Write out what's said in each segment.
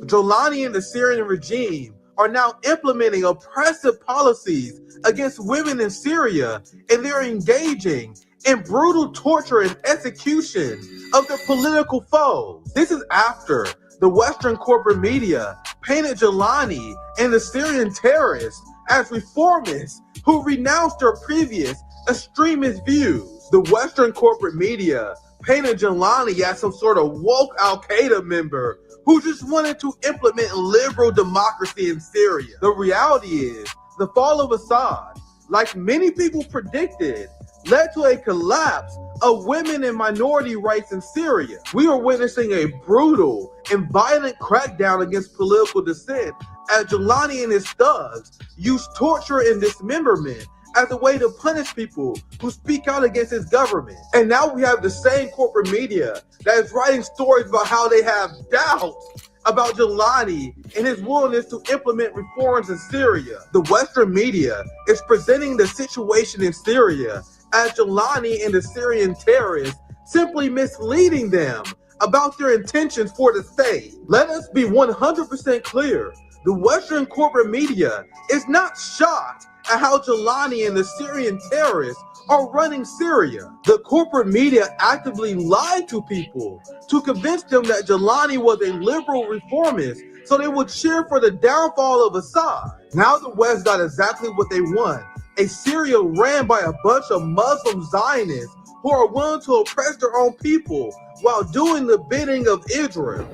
Jolani and the Syrian regime are now implementing oppressive policies against women in Syria, and they're engaging in brutal torture and execution of their political foes. This is after the Western corporate media painted Jolani and the Syrian terrorists as reformists who renounced their previous extremist views. The Western corporate media painted Jolani as some sort of woke Al-Qaeda member who just wanted to implement liberal democracy in Syria. The reality is, the fall of Assad, like many people predicted, led to a collapse of women and minority rights in Syria. We are witnessing a brutal and violent crackdown against political dissent as Jolani and his thugs use torture and dismemberment as a way to punish people who speak out against his government. And now we have the same corporate media that is writing stories about how they have doubts about Jolani and his willingness to implement reforms in Syria. The Western media is presenting the situation in Syria as Jolani and the Syrian terrorists simply misleading them about their intentions for the state. Let us be 100% clear. The Western corporate media is not shocked at how Jolani and the Syrian terrorists are running Syria. The corporate media actively lied to people to convince them that Jolani was a liberal reformist so they would cheer for the downfall of Assad. Now the West got exactly what they want, a Syria ran by a bunch of Muslim Zionists who are willing to oppress their own people while doing the bidding of Israel.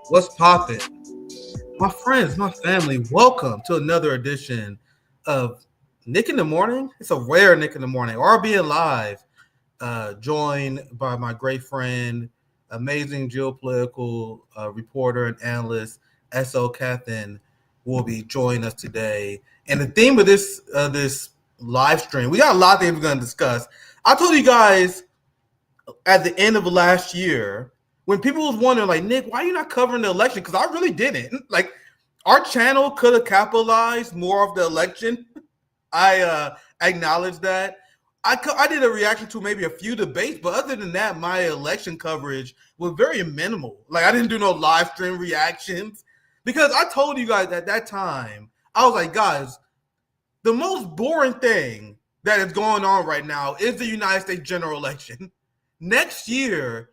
What's poppin'? My friends, my family, welcome to another edition of Nick in the Morning. It's a rare Nick in the Morning. RBN Live, joined by my great friend, amazing geopolitical reporter and analyst, S.O. Kanthan, will be joining us today. And the theme of this live stream, we got a lot of things we're going to discuss. I told you guys at the end of last year, when people was wondering, like, Nick, why are you not covering the election? Because I really didn't. Like, our channel could have capitalized more of the election. I acknowledge that. I did a reaction to maybe a few debates, but other than that, my election coverage was very minimal. Like, I didn't do no live stream reactions because I told you guys at that time, I was like, guys, the most boring thing that is going on right now is the United States general election. Next year,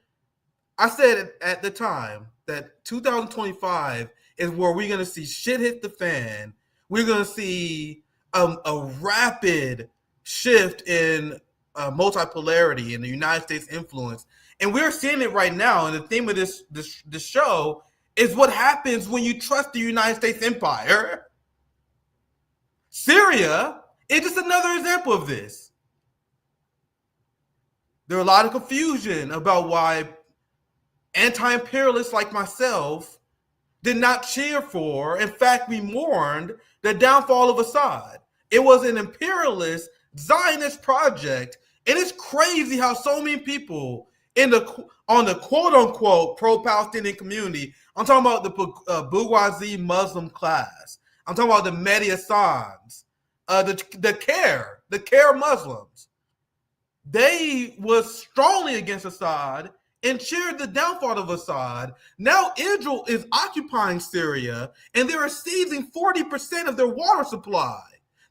I said at the time that 2025 is where we're going to see shit hit the fan. We're going to see a rapid shift in multipolarity in the United States influence. And we're seeing it right now. And the theme of this show is what happens when you trust the United States empire. Syria is just another example of this. There are a lot of confusion about why anti-imperialists like myself did not cheer for. In fact, we mourned the downfall of Assad. It was an imperialist Zionist project, and it's crazy how so many people on the quote-unquote pro-Palestinian community, I'm talking about the bourgeoisie Muslim class, I'm talking about the Mehdi Hassans, the care Muslims, they was strongly against Assad and cheered the downfall of Assad. Now Israel is occupying Syria, and they are seizing 40% of their water supply.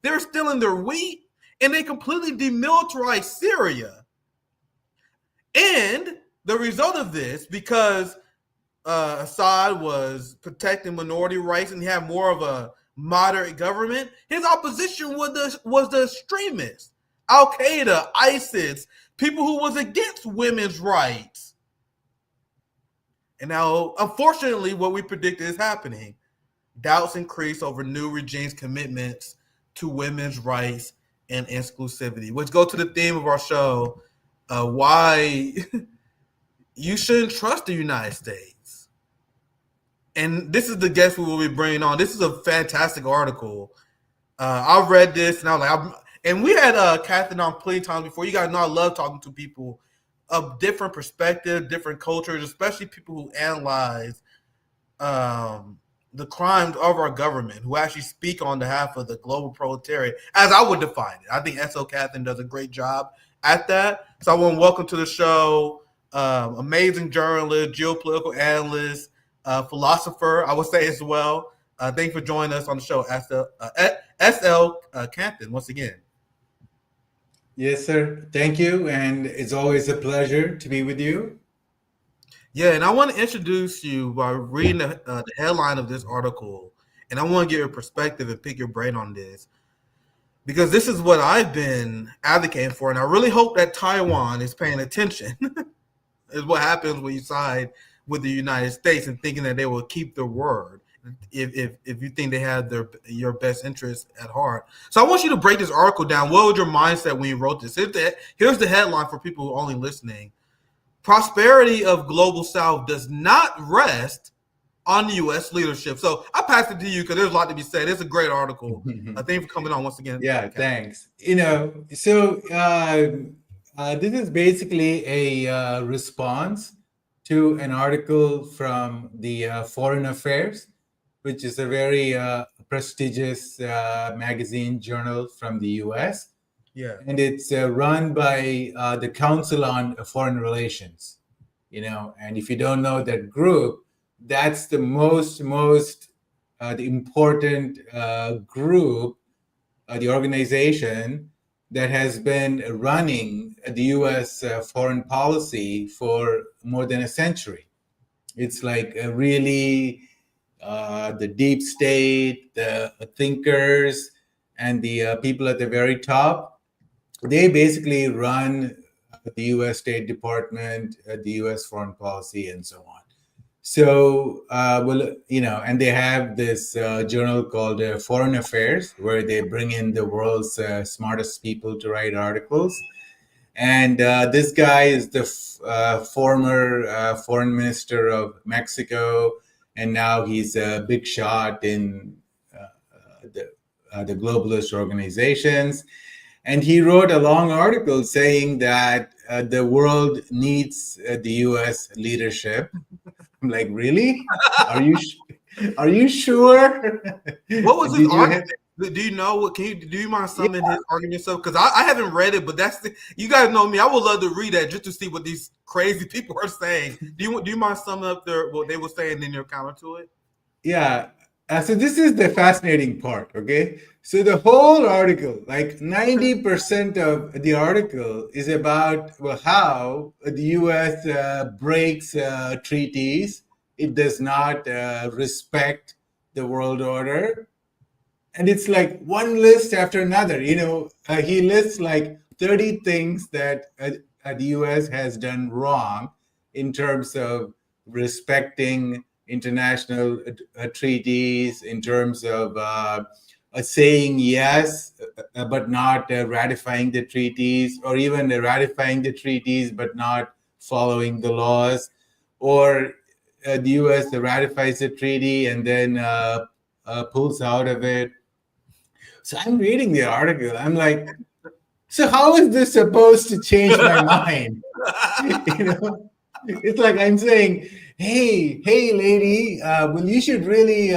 They're stealing their wheat, and they completely demilitarized Syria. And the result of this, because Assad was protecting minority rights and he had more of a moderate government, his opposition was the extremists, Al-Qaeda, ISIS, people who was against women's rights. And now, unfortunately, what we predicted is happening. Doubts increase over new regime's commitments to women's rights and exclusivity, which go to the theme of our show, why you shouldn't trust the United States. And this is the guest we will be bringing on. This is a fantastic article. I read this, and I was like, and we had Kanthan on plenty of times before. You guys know I love talking to people of different perspectives, different cultures, especially people who analyze the crimes of our government, who actually speak on behalf of the global proletariat, as I would define it. I think S.O. Kanthan does a great job at that. So I want to welcome to the show amazing journalist, geopolitical analyst, philosopher, I would say as well. Thanks for joining us on the show, SL Kanthan, once again. Yes, sir. Thank you. And it's always a pleasure to be with you. Yeah, and I want to introduce you by reading the headline of this article, and I want to get your perspective and pick your brain on this because this is what I've been advocating for, and I really hope that Taiwan is paying attention. Is what happens when you side with the United States and thinking that they will keep their word if you think they have your best interest at heart. So I want you to break this article down. What was your mindset when you wrote this? Here's the headline for people who are only listening. Prosperity of Global South does not rest on U.S. leadership. So I pass it to you because there's a lot to be said. It's a great article. Thank you for coming on once again. Yeah, thanks. This is basically a response to an article from the Foreign Affairs, which is a very prestigious magazine journal from the U.S. Yeah, and it's run by the Council on Foreign Relations. And if you don't know that group, that's the most the important group, the organization that has been running the U.S. Foreign policy for more than a century. It's like really the deep state, the thinkers, and the people at the very top. They basically run the U.S. State Department, the U.S. foreign policy, and so on. So, and they have this journal called Foreign Affairs, where they bring in the world's smartest people to write articles. And this guy is the former foreign minister of Mexico, and now he's a big shot in the globalist organizations. And he wrote a long article saying that the world needs the U.S. leadership. I'm like, really? Are you sure? What was his argument? Do you know what? Do you mind summing his argument? So, because I haven't read it, but you guys know me. I would love to read that just to see what these crazy people are saying. Do you mind summing up what they were saying in your counter to it? Yeah. So this is the fascinating part, okay? So the whole article, like 90% of the article is about how the U.S. breaks treaties. It does not respect the world order. And it's like one list after another. He lists like 30 things that the U.S. has done wrong in terms of respecting international treaties, in terms of saying yes, but not ratifying the treaties, or even ratifying the treaties, but not following the laws, or the U.S. ratifies the treaty and then pulls out of it. So I'm reading the article. I'm like, so how is this supposed to change my mind? It's like I'm saying, hey, lady, well, you should really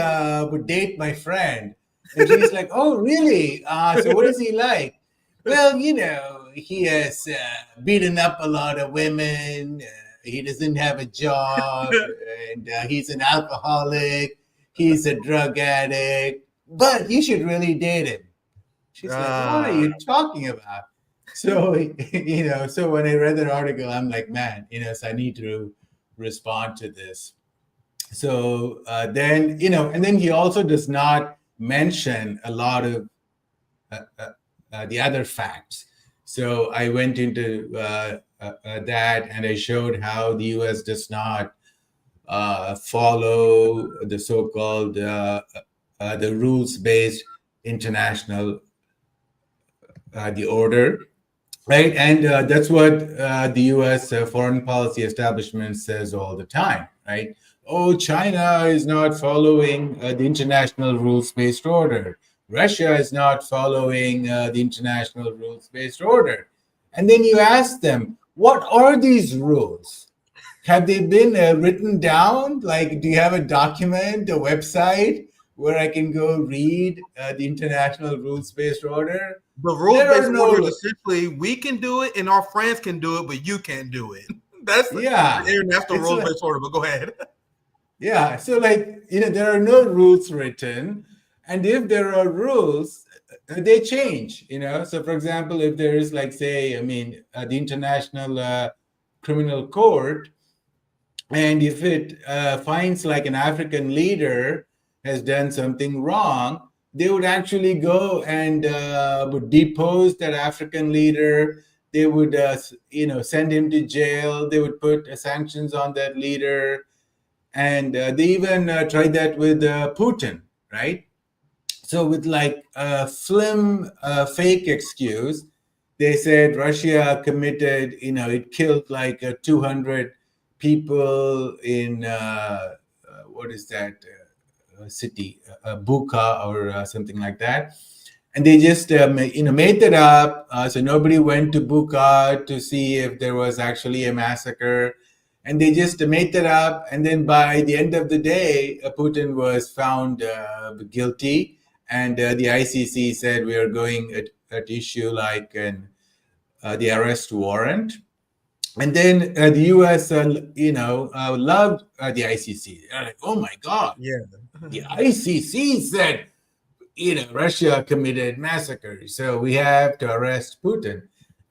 date my friend. And she's like, oh, really? So what is he like? Well, he has beaten up a lot of women. He doesn't have a job, and he's an alcoholic. He's a drug addict. But you should really date him. She's like, what are you talking about? So, so when I read that article, I'm like, man, so I need to respond to this. So then, and then he also does not mention a lot of the other facts. So I went into that and I showed how the U.S. does not follow the so-called the rules-based international the order, right? And that's what the U.S. Foreign policy establishment says all the time, right? Oh, China is not following the international rules-based order. Russia is not following the international rules-based order. And then you ask them, what are these rules? Have they been written down? Like, do you have a document, a website where I can go read the international rules-based order? The rules-based order is essentially we can do it and our friends can do it, but you can't do it. That's the international rules-based order, but go ahead. Yeah, so like, there are no rules written, and if there are rules, they change. So for example, if there is, like, say, the International Criminal Court, and if it finds like an African leader has done something wrong, they would actually go and would depose that African leader. They would, send him to jail. They would put sanctions on that leader, and they even tried that with Putin, right? So with like a fake excuse, they said Russia committed, it killed like 200 people in what is that city, Buka or something like that, and they just made that up. So nobody went to Buka to see if there was actually a massacre, and they just made that up. And then by the end of the day, Putin was found guilty, and the ICC said we are going at issue like the arrest warrant. And then the US, loved the ICC. They're like, oh my God, Yeah. the ICC said, Russia committed massacre, so we have to arrest Putin.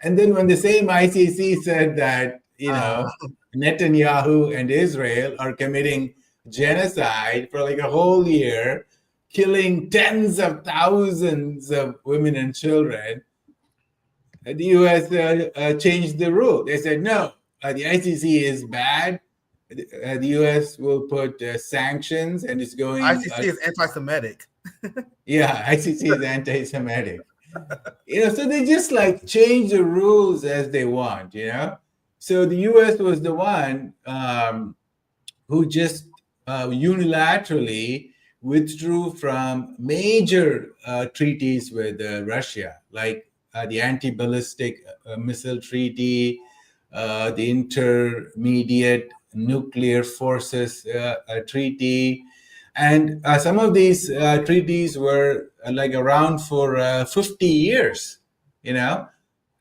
And then when the same ICC said that, Uh, Netanyahu and Israel are committing genocide for like a whole year, killing tens of thousands of women and children, the US changed the rule. They said, no, the ICC is bad. The US will put sanctions, and it's going ICC is anti-Semitic. yeah, ICC is anti-Semitic. So they just like change the rules as they want. So the US was the one who just unilaterally withdrew from major treaties with Russia, like the anti-ballistic missile treaty, the intermediate nuclear forces treaty, and some of these treaties were like around for 50 years,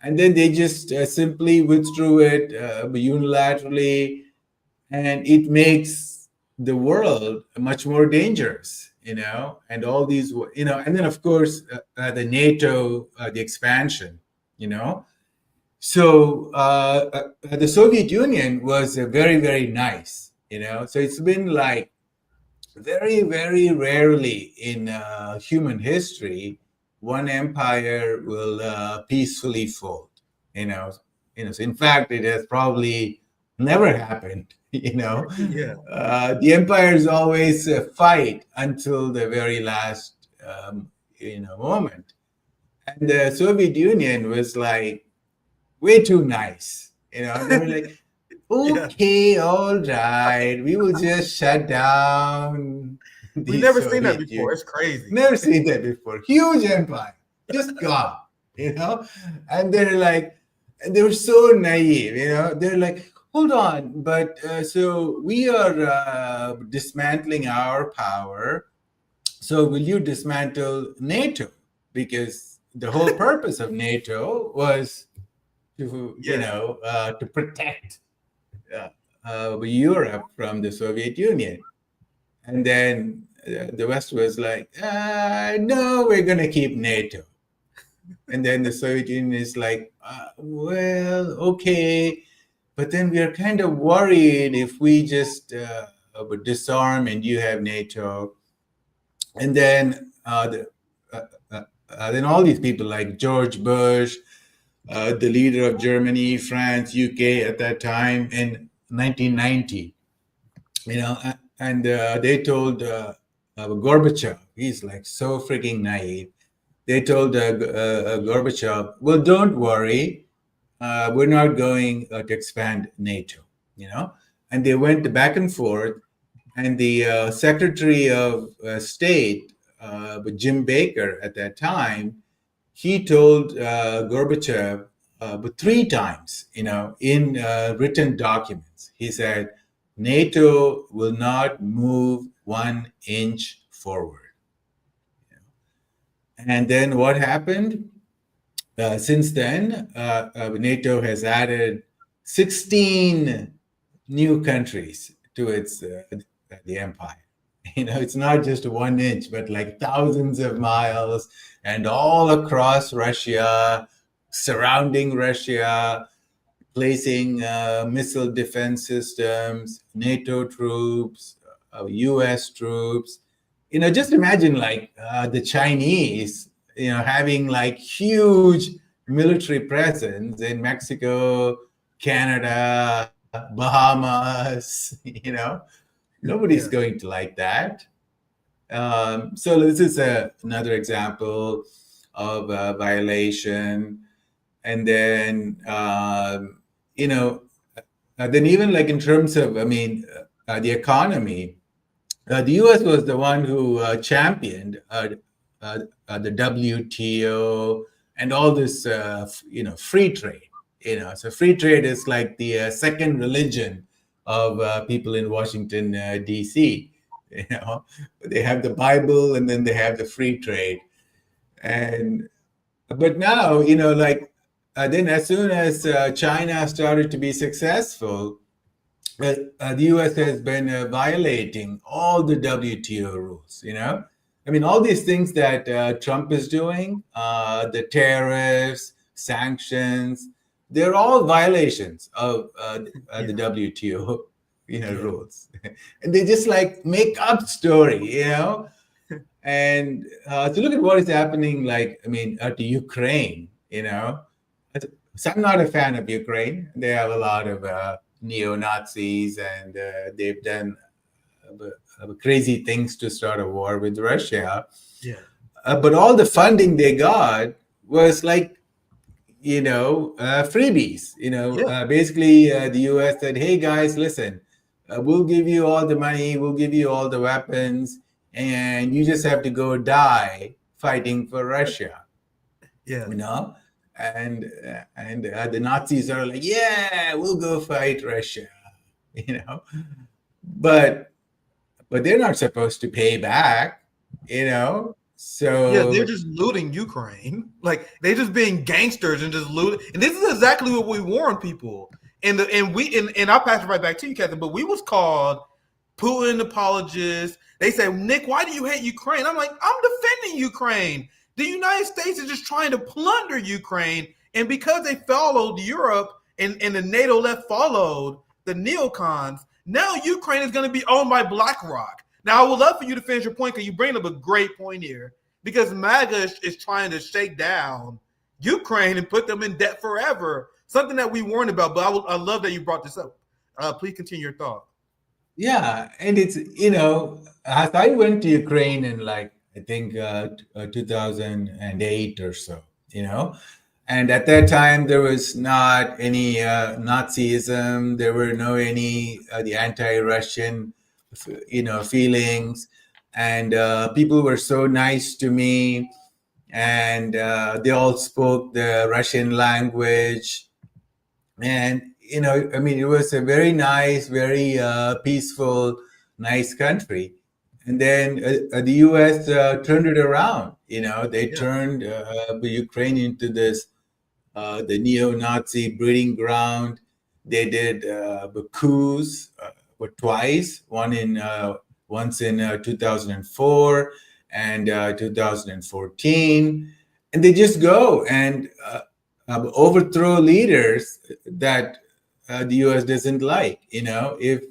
and then they just simply withdrew it unilaterally, and it makes the world much more dangerous, and all these, and then of course the NATO, the expansion, you know. So the Soviet Union was very, very nice, So it's been like very, very rarely in human history one empire will peacefully fold. You know, So in fact, it has probably never happened. Yeah. The empires always fight until the very last, moment. And the Soviet Union was like way too nice. They were like, Yeah. okay, all right, we will just shut down We've the never seen that Soviet before. Union. It's crazy. Never seen that before. Huge empire, just gone, And they're like, they were so naive, They're like, hold on, but so we are dismantling our power. So will you dismantle NATO? Because the whole purpose of NATO was to, Yeah. to protect Europe from the Soviet Union. And then the West was like, no, we're going to keep NATO. And then the Soviet Union is like, well, okay. But then we are kind of worried if we just would disarm and you have NATO. And then then all these people like George Bush, the leader of Germany, France, UK at that time in 1990, and they told Gorbachev, he's like so freaking naive. They told Gorbachev, well, don't worry, we're not going to expand NATO, And they went back and forth, and the Secretary of State, Jim Baker at that time, he told Gorbachev three times, in written documents. He said, NATO will not move 1 inch forward. And then what happened? Since then, NATO has added 16 new countries to its the empire. It's not just 1 inch, but like thousands of miles, and all across Russia, surrounding Russia, placing missile defense systems, NATO troops, US troops. Just imagine like the Chinese, having like huge military presence in Mexico, Canada, Bahamas. Nobody's Yeah. going to like that. So this is another example of a violation. And then, then even like in terms of, the economy, the U.S. was the one who championed the WTO and all this, free trade. So free trade is like the second religion of people in Washington, D.C. You know, they have the Bible and then they have the free trade. And but now, then as soon as China started to be successful, the US has been violating all the WTO rules, all these things that Trump is doing, the tariffs, sanctions, they're all violations of the WTO, rules. And they just like make up story. And to look at what is happening, to Ukraine, So I'm not a fan of Ukraine. They have a lot of neo-Nazis, and they've done crazy things to start a war with Russia. Yeah. But all the funding they got was like, freebies. Basically, the US said, "Hey guys, listen, we'll give you all the money, we'll give you all the weapons, and you just have to go die fighting for Russia." Yeah. And the Nazis are like, "Yeah, we'll go fight Russia," but they're not supposed to pay back, So Yeah, they're just looting Ukraine. Like they just being gangsters and just looting. And this is exactly what we warn people. And I'll pass it right back to you, Kanthan. But we was called Putin apologists. They say, Nick, why do you hate Ukraine? I'm like, I'm defending Ukraine. The United States is just trying to plunder Ukraine. And because they followed Europe and the NATO left followed the neocons, now Ukraine is going to be owned by BlackRock. Now, I would love for you to finish your point because you bring up a great point here. Because MAGA is trying to shake down Ukraine and put them in debt forever. Something that we warned about, but I love that you brought this up. Please continue your thought. Yeah, and it's, as I went to Ukraine in I think 2008 or so, and at that time there was not any Nazism, there were no any the anti-Russian, feelings, and people were so nice to me, and they all spoke the Russian language, and it was a very nice, very peaceful, nice country. And then the U.S. Turned it around. They turned the Ukraine into this the neo-Nazi breeding ground. They did coups twice. Once in 2004 and 2014, and they just go and overthrow leaders that the U.S. doesn't like. If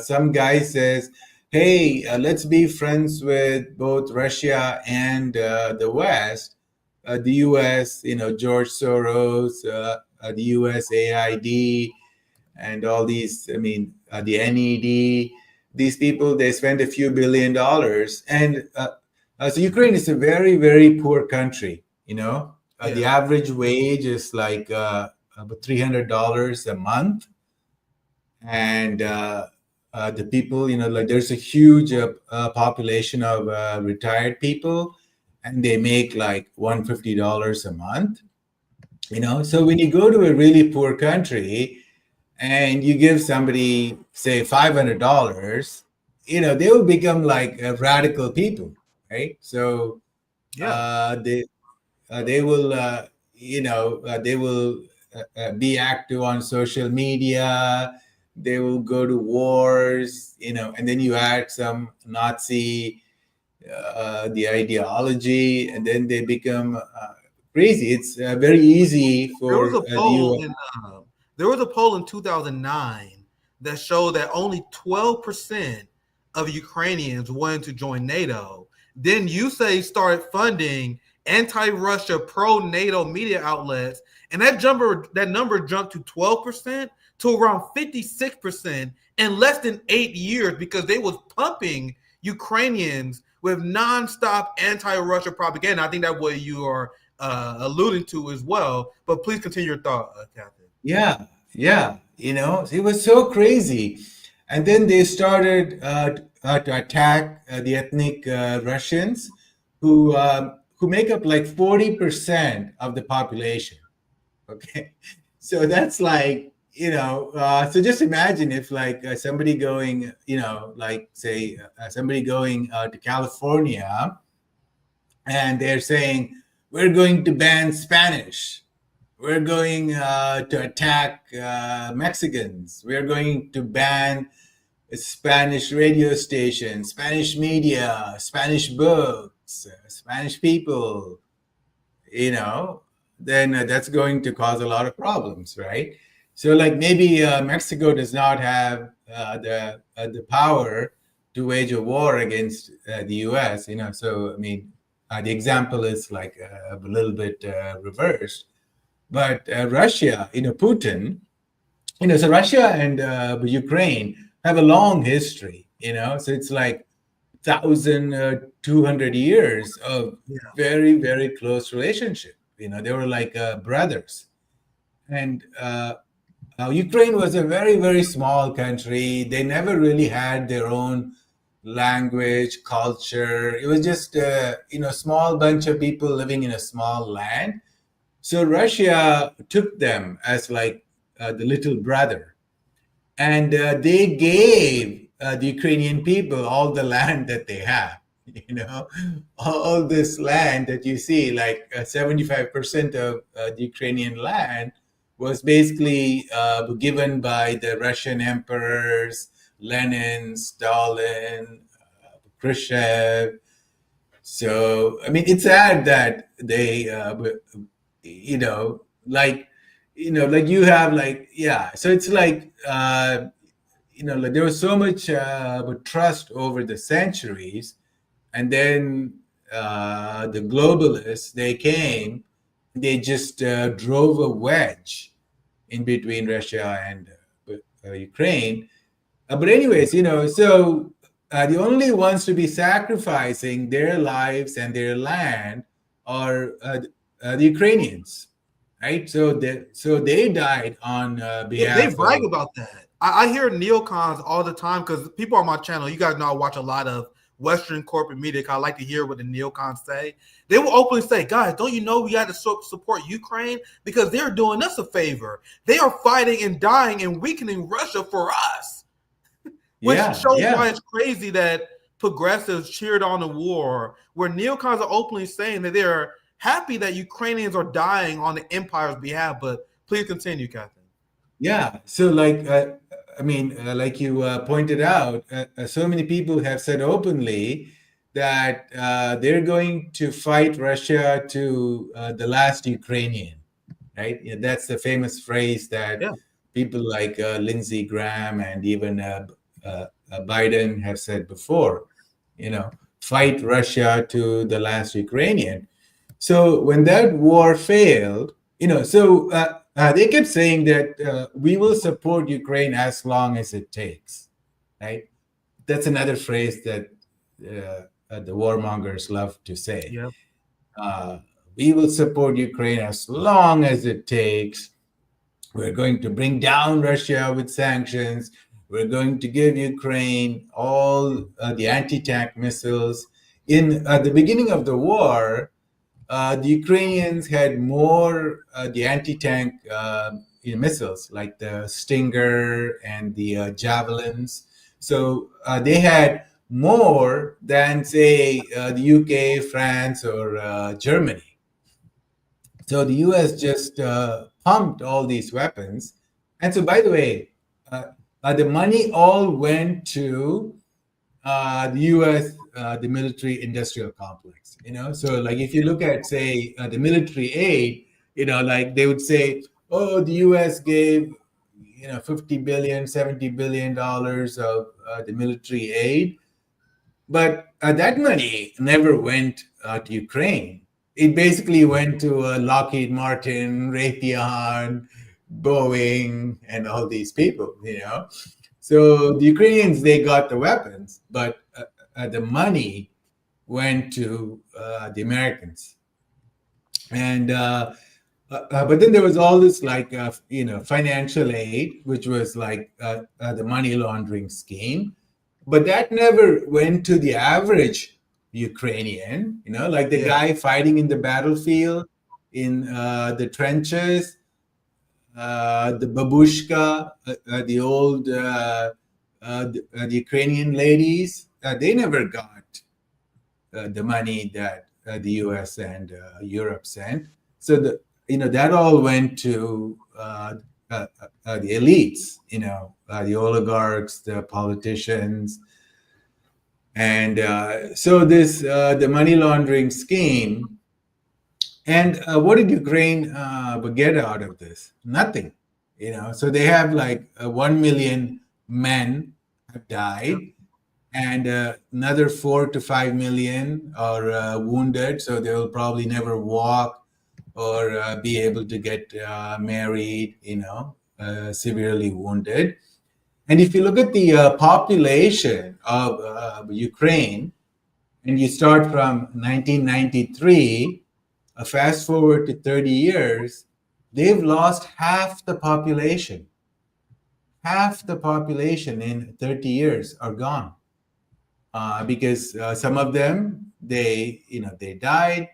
some guy says, "Hey, let's be friends with both Russia and the West," the U.S., George Soros, the USAID, and all these, the NED, these people, they spend a few $billions. And so Ukraine is a very, very poor country, The average wage is like about $300 a month. And the people, there's a huge population of retired people, and they make like $150 a month. So when you go to a really poor country and you give somebody, say, $500, they will become like radical people, right? So they will, they will be active on social media. they will go to wars, and then you add some Nazi, the ideology, and then they become crazy. It's very easy There was for a the poll U.S. in there was a poll in 2009 that showed that only 12% of Ukrainians wanted to join NATO. Then USA started funding anti-Russia, pro-NATO media outlets, and that number jumped to 12% to around 56% in less than 8 years because they was pumping Ukrainians with nonstop anti-Russia propaganda. I think that's what you are alluding to as well. But please continue your thought, Kanthan. Yeah, yeah, it was so crazy. And then they started to attack the ethnic Russians who make up like 40% of the population. Okay. So that's like, so just imagine if like somebody going, like say somebody going to California, and they're saying, we're going to ban Spanish. We're going to attack Mexicans. We're going to ban Spanish radio stations, Spanish media, Spanish books, Spanish people, then that's going to cause a lot of problems, right? So, like maybe Mexico does not have the power to wage a war against the U.S. So I mean, the example is like a little bit reversed, but Russia, Putin, so Russia and Ukraine have a long history, so it's like 1,200 years of Yeah. very, very close relationship. They were like brothers. And Ukraine was a very, very small country. They never really had their own language, culture. It was just small bunch of people living in a small land. So Russia took them as like the little brother, and they gave the Ukrainian people all the land that they have. All this land that you see, like 75% of the Ukrainian land was basically given by the Russian emperors, Lenin, Stalin, Khrushchev. So, I mean, it's sad that they, like, like you have like, yeah. So it's like, like there was so much trust over the centuries, and then the globalists, they came, they just drove a wedge in between Russia and Ukraine. But anyways, so the only ones to be sacrificing their lives and their land are the Ukrainians, right? So they died on They behalf brag of. about that. I hear neocons all the time because people on my channel, you guys know I watch a lot of Western corporate media. I like to hear what the neocons say. They will openly say, guys, don't you know we got to support Ukraine because they're doing us a favor. They are fighting and dying and weakening Russia for us, which Yeah, shows yeah. why it's crazy that progressives cheered on the war, where neocons are openly saying that they're happy that Ukrainians are dying on the empire's behalf. But please continue, Kanthan. Yeah. So, like, I mean, like you pointed out, so many people have said openly that they're going to fight Russia to the last Ukrainian, right? Yeah, that's the famous phrase that Yeah. people like Lindsey Graham and even Biden have said before, fight Russia to the last Ukrainian. So when that war failed, they kept saying that we will support Ukraine as long as it takes, right? That's another phrase that the warmongers love to say. Yeah. Uh, we will support Ukraine as long as it takes. We're going to bring down Russia with sanctions. We're going to give Ukraine all the anti-tank missiles. In at the beginning of the war, the Ukrainians had more the anti-tank missiles, like the Stinger and the Javelins. So they had more than, say, the UK, France, or Germany. So the US just pumped all these weapons. And so, by the way, The money all went to the U.S. The military industrial complex. So like if you look at say the military aid, like they would say, oh, the U.S. gave 50 billion, 70 billion dollars of the military aid, but that money never went to Ukraine. It basically went to Lockheed Martin, Raytheon, Boeing, and all these people. So the Ukrainians, they got the weapons, but the money went to the Americans. And but then there was all this like financial aid, which was like the money laundering scheme, but that never went to the average Ukrainian. Like the guy fighting in the battlefield, in the trenches, the babushka, the old the Ukrainian ladies, they never got the money that the U.S. and Europe sent. So that all went to the elites, the oligarchs, the politicians, and so this the money laundering scheme. And what did Ukraine get out of this? Nothing. So they have like 1 million men have died, and another 4 to 5 million are wounded. So they will probably never walk or be able to get married. Severely wounded. And if you look at the population of Ukraine, and you start from 1993. Fast forward to 30 years, they've lost half the population. Half the population in 30 years are gone because some of them they died.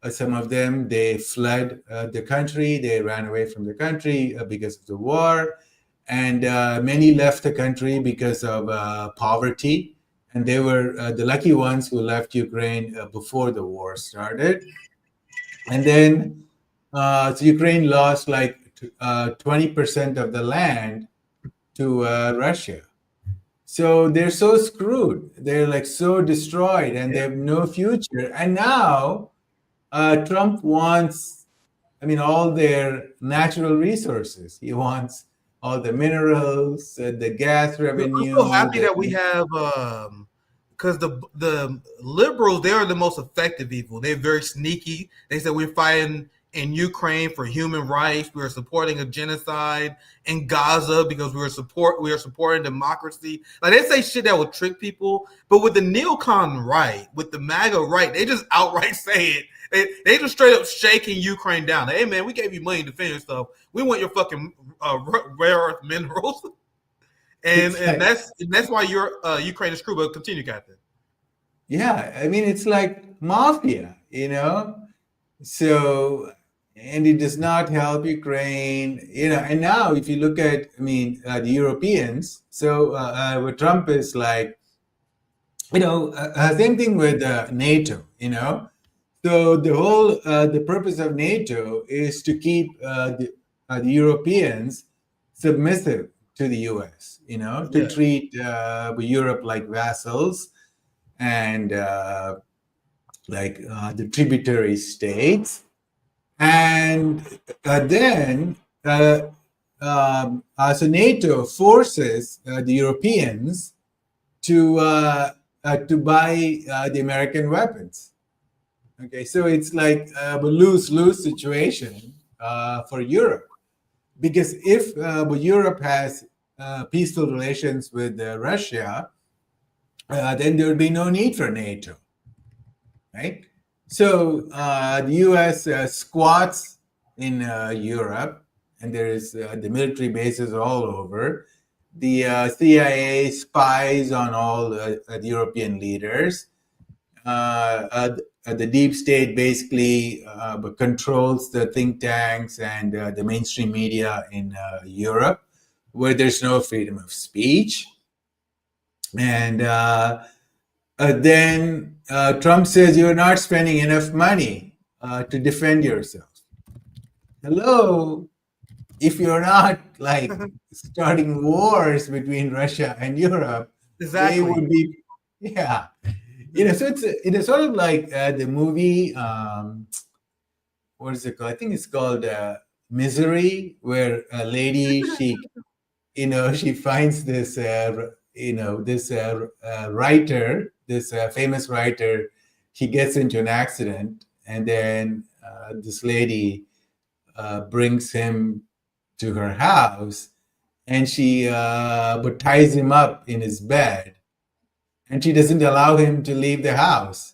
Some of them they fled the country. They ran away from the country because of the war, and many left the country because of poverty. And they were the lucky ones who left Ukraine before the war started. And then so Ukraine lost like 20% of the land to Russia. So they're so screwed. They're like so destroyed, and they have no future. And now Trump wants, all their natural resources. He wants all the minerals, the gas revenue. I'm so happy that we have because the liberals, they are the most effective evil. They're very sneaky. They said we're fighting in Ukraine for human rights. We are supporting a genocide in Gaza because we are supporting democracy. Like they say shit that will trick people. But with the neocon right, with the MAGA right, they just outright say it. They just straight up shaking Ukraine down. Hey man, we gave you money to defend yourself. We want your fucking rare earth minerals. And that's why Ukraine is screwed. But continue, Captain. Yeah, it's like mafia, So, and it does not help Ukraine, And now, if you look at, the Europeans. So, what Trump is like, same thing with NATO, So the whole the purpose of NATO is to keep the Europeans submissive to the U.S. To treat Europe like vassals and like the tributary states, and then so NATO forces the Europeans to buy the American weapons. Okay, so it's like a lose-lose situation for Europe, because if Europe has peaceful relations with Russia, then there would be no need for NATO, right? So the U.S. Squats in Europe, and there is the military bases all over. The CIA spies on all the European leaders. The deep state basically controls the think tanks and the mainstream media in Europe, where there's no freedom of speech. And then Trump says you're not spending enough money to defend yourself. Hello? if you're not like starting wars between Russia and Europe, they Exactly. would be, yeah. So it is sort of like the movie, what is it called? I think it's called Misery, where a lady, she finds this, writer, this famous writer. He gets into an accident, and then this lady brings him to her house, and she but ties him up in his bed, and she doesn't allow him to leave the house,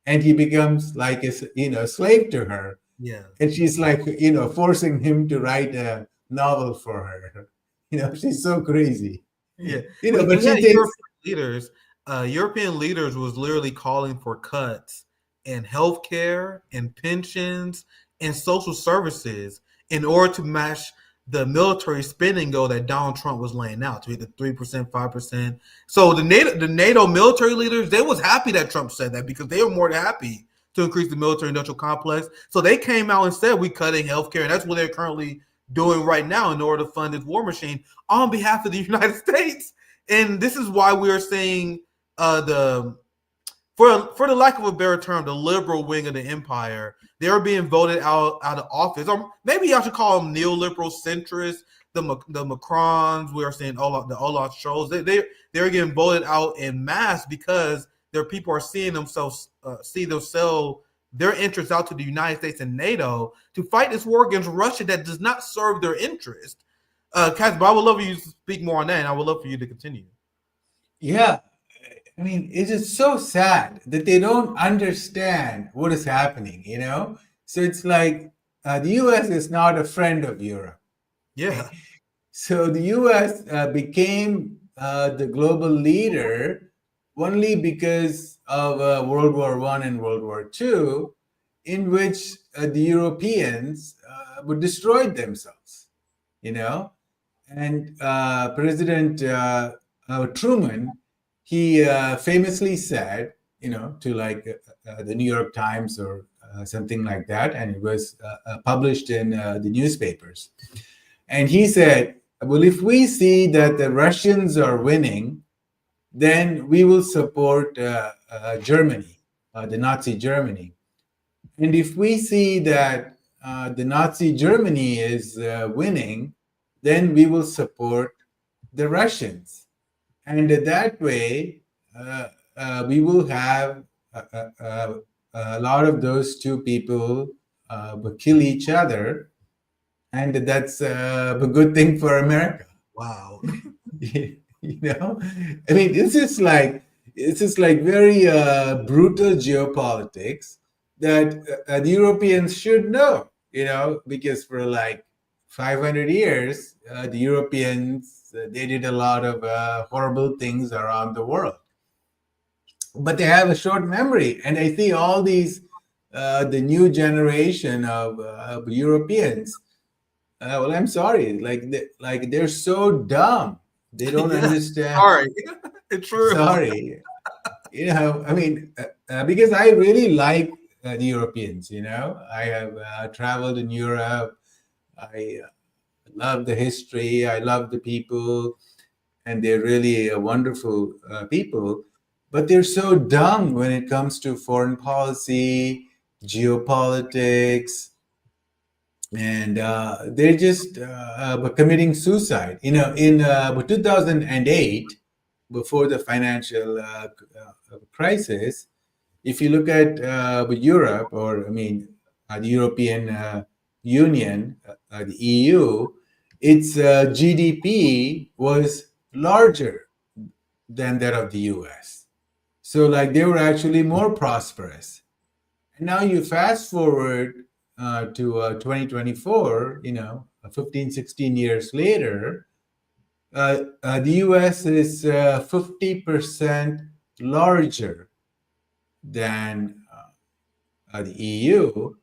and he becomes like a slave to her, Yeah. and she's like forcing him to write a novel for her. She's so crazy. Yeah. But We she had thinks, European leaders was literally calling for cuts in healthcare and pensions and social services in order to match the military spending goal that Donald Trump was laying out to hit the 3%, 5%. So the NATO military leaders, they was happy that Trump said that because they were more than happy to increase the military industrial complex. So they came out and said we cutting healthcare, and that's what they're currently doing right now in order to fund this war machine on behalf of the United States. And this is why we are seeing the for the lack of a better term, the liberal wing of the empire, they're being voted out of office. Or maybe I should call them neoliberal centrists, the Macrons. We are seeing the Olaf Scholz. They're getting voted out en masse because their people are seeing themselves sell their interests out to the United States and NATO to fight this war against Russia that does not serve their interest. Cass, but I would love for you to speak more on that, and I would love for you to continue. yeah, I mean, it is so sad that they don't understand what is happening. So it's like the US is not a friend of Europe. Yeah. So the US became the global leader only because of World War I and World War II, in which the Europeans would destroy themselves, you know. And President Truman, he famously said, to like the New York Times or something like that, and it was published in the newspapers. And he said, well, if we see that the Russians are winning, then we will support Germany, the Nazi Germany. And if we see that the Nazi Germany is winning, then we will support the Russians. And that way, we will have a lot of those two people will kill each other. And that's a good thing for America. Wow. I mean, it's just like very brutal geopolitics that the Europeans should know, because for like 500 years, the Europeans, they did a lot of horrible things around the world. But they have a short memory. And I see all these, the new generation of Europeans, well, I'm sorry, they're so dumb. They don't understand. Sorry. It's true. Sorry. I mean, because I really like the Europeans, I have traveled in Europe. I love the history. I love the people, and they're really wonderful people. But they're so dumb when it comes to foreign policy, geopolitics, and they're just committing suicide. In 2008, before the financial crisis, if you look at Europe, or I mean, the European Union, the EU, its GDP was larger than that of the US. So, like, they were actually more prosperous. And now you fast forward to 2024, 15, 16 years later, the US is 50% larger than the EU,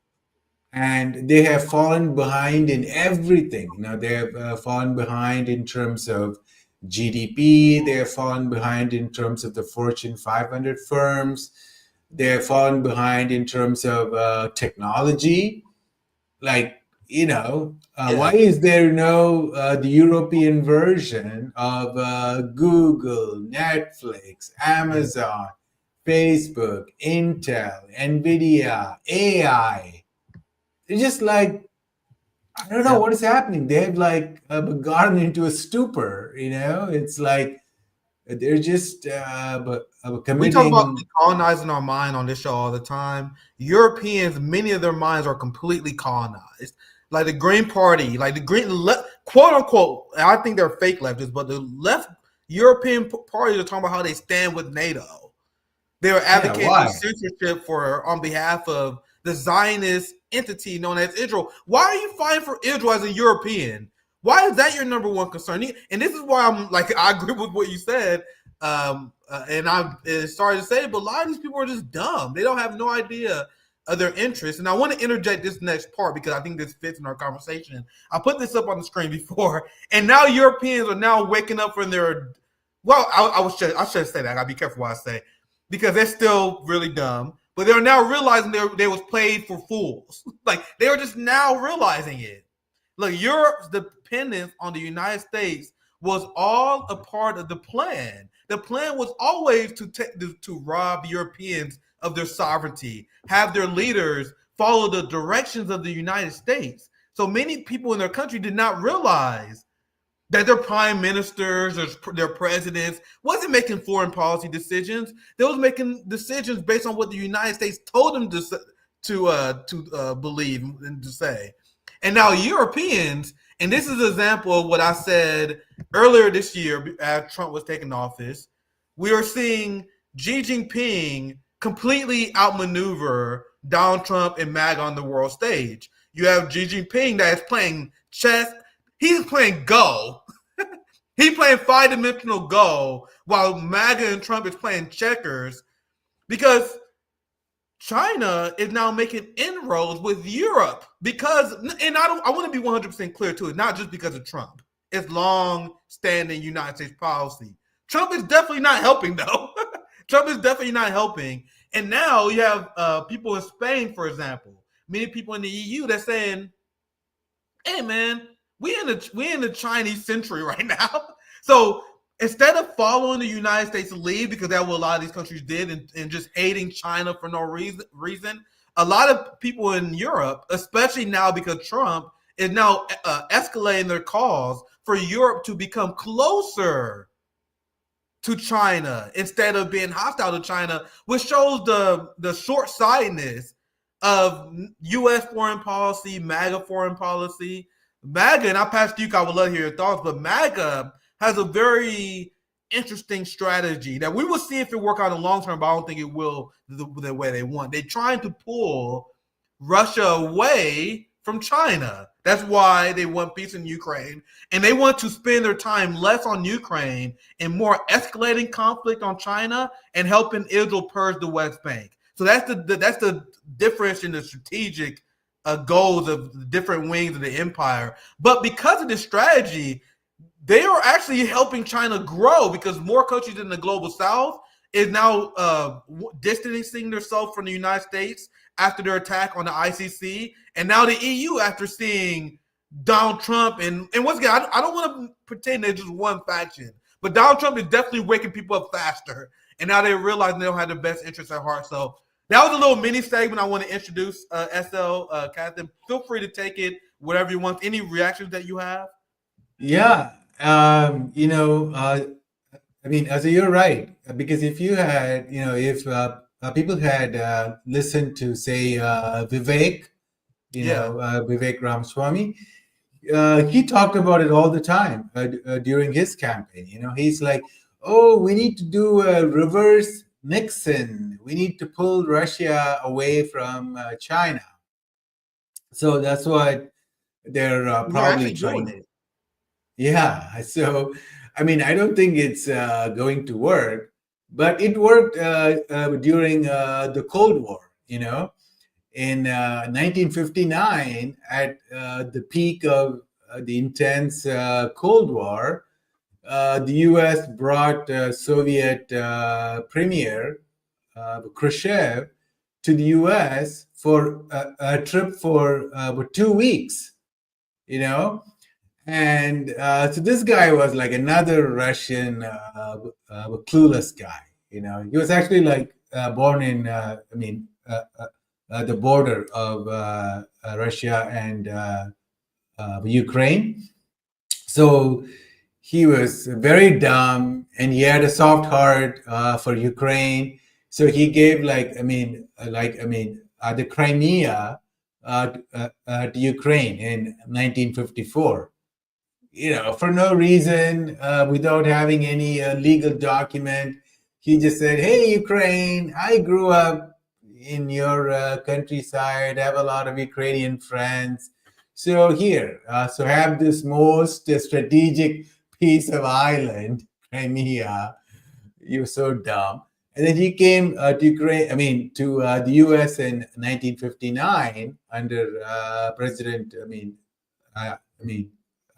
and they have fallen behind in everything. They have fallen behind in terms of GDP, they have fallen behind in terms of the Fortune 500 firms, they have fallen behind in terms of technology. Like, Why is there no the European version of Google, Netflix, Amazon, Facebook, Intel, Nvidia, AI? It's just like, I don't know what is happening. They've like gotten into a stupor. It's like they're just We talk about committing. colonizing our mind on this show all the time. Europeans, many of their minds are completely colonized. Like the Green Party, like the Green left, quote unquote. I think they're fake leftists, but the left European parties are talking about how they stand with NATO. They are Yeah, advocating for why? censorship on behalf of the Zionist entity known as Israel. Why are you fighting for Israel as a European? Why is that your number one concern? And this is why I'm like, I agree with what you said. And I'm sorry to say, but a lot of these people are just dumb. They don't have no idea of their interests. And I want to interject this next part because I think this fits in our conversation. I put this up on the screen before, and now Europeans are now waking up from their. Well, I should say that. I gotta be careful what I say because they're still really dumb. But they're now realizing they was played for fools. Like they were just now realizing it. Look, Europe's dependence on the United States was all a part of the plan. The plan was always to rob Europeans of their sovereignty, have their leaders follow the directions of the United States. So many people in their country did not realize that their prime ministers or their presidents wasn't making foreign policy decisions. They was making decisions based on what the United States told them to believe and to say. And now Europeans, and this is an example of what I said earlier this year as Trump was taking office, we are seeing Xi Jinping completely outmaneuver Donald Trump and MAGA on the world stage. You have Xi Jinping that is playing chess. He's playing Go. He's playing five-dimensional Go while MAGA and Trump is playing checkers because China is now making inroads with Europe because, and I want to be 100% clear too, it's not just because of Trump. It's long-standing United States policy. Trump is definitely not helping though. Trump is definitely not helping. And now you have people in Spain, for example, many people in the EU that's saying, hey man, we in the Chinese century right now. So instead of following the United States lead, because that's what a lot of these countries did, and just hating China for no reason, a lot of people in Europe, especially now because Trump is now escalating their calls for Europe to become closer to China instead of being hostile to China, which shows the short-sightedness of U.S. foreign policy, MAGA foreign policy. MAGA, and I'll pass to you, I would love to hear your thoughts, but MAGA has a very interesting strategy that we will see if it work out in the long term, but I don't think it will the way they want. They're trying to pull Russia away from China. That's why they want peace in Ukraine. And they want to spend their time less on Ukraine and more escalating conflict on China and helping Israel purge the West Bank. So that's the difference in the strategic goals of the different wings of the empire. But because of this strategy, they are actually helping China grow because more countries in the global south is now distancing themselves from the United States after their attack on the ICC. And now the EU after seeing Donald Trump. And once again, I don't want to pretend they're just one faction, but Donald Trump is definitely waking people up faster. And now they realize they don't have the best interests at heart. So that was a little mini segment I want to introduce, SL, Kanthan. Feel free to take it, whatever you want. Any reactions that you have? Yeah, I mean, so you're right, because if you had, if people had listened to, say, Vivek, Vivek Ramaswamy, he talked about it all the time during his campaign. He's like, oh, we need to do a reverse Nixon. We need to pull Russia away from China. So that's what they're probably trying. Doing it. Yeah. So, I mean, I don't think it's going to work, but it worked during the Cold War, in 1959, at the peak of the intense Cold War, the U.S. brought Soviet Premier Khrushchev to the U.S. for a trip for 2 weeks. you know. And so this guy was like another Russian clueless guy. He was actually like born in, the border of Russia and Ukraine. So he was very dumb, and he had a soft heart for Ukraine. So he gave the Crimea to Ukraine in 1954. For no reason, without having any legal document. He just said, "Hey, Ukraine, I grew up in your countryside. I have a lot of Ukrainian friends. So here, so have this most strategic piece of island, Crimea." You're so dumb. And then he came to Ukraine, to the U.S. in 1959 under President,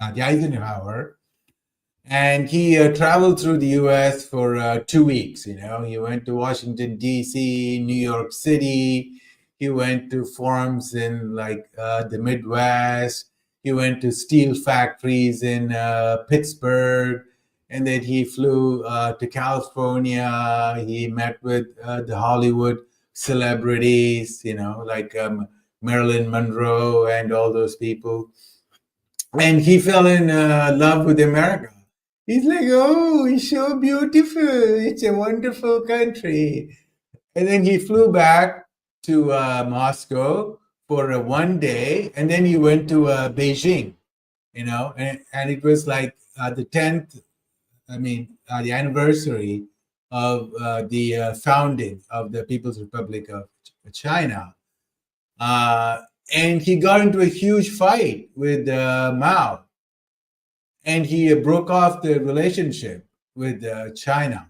the Eisenhower, and he traveled through the U.S. for 2 weeks. He went to Washington D.C., New York City. He went to farms in like the Midwest. He went to steel factories in Pittsburgh, and then he flew to California. He met with the Hollywood celebrities, like Marilyn Monroe and all those people, and he fell in love with America. He's like, "Oh, it's so beautiful. It's a wonderful country." And then he flew back to Moscow for 1 day, and then he went to Beijing, and it was like the 10th, the anniversary of the founding of the People's Republic of China. And he got into a huge fight with Mao, and he broke off the relationship with China,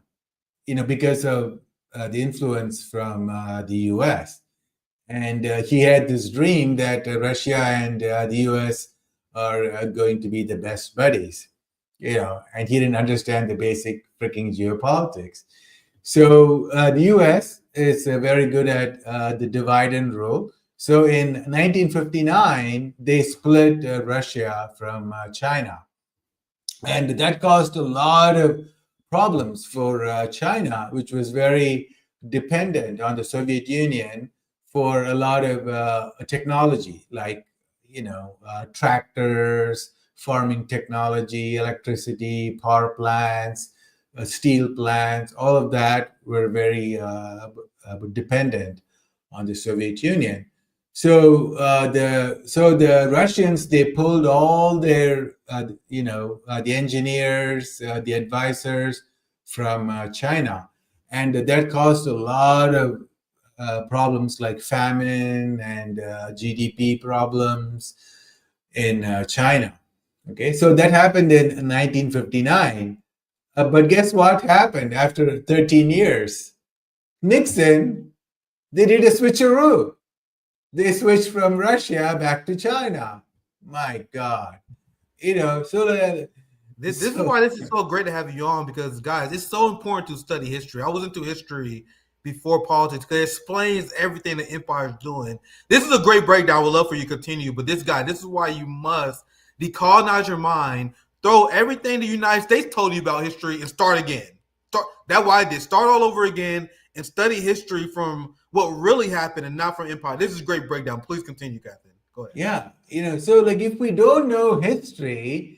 because of the influence from the U.S. And he had this dream that Russia and the U.S. are going to be the best buddies, and he didn't understand the basic freaking geopolitics. So the U.S. is very good at the divide and rule. So in 1959, they split Russia from China. And that caused a lot of problems for China, which was very dependent on the Soviet Union for a lot of technology, like, tractors, farming technology, electricity, power plants, steel plants. All of that were very dependent on the Soviet Union. So the Russians, they pulled all their the engineers, the advisors from China, and that caused a lot of problems like famine and GDP problems in China. Okay, so that happened in 1959. But guess what happened after 13 years? Nixon, they did a switcheroo. They switched from Russia back to China. My God. So This is why this is so great to have you on, because guys, it's so important to study history. I was into history before politics because it explains everything the empire is doing. This is a great breakdown. I would love for you to continue, but this is why you must decolonize your mind, throw everything the United States told you about history, and start again. That's why I did. Start all over again and study history from what really happened and not from empire. This is a great breakdown. Please continue, Kanthan. Go ahead. Yeah, so like if we don't know history,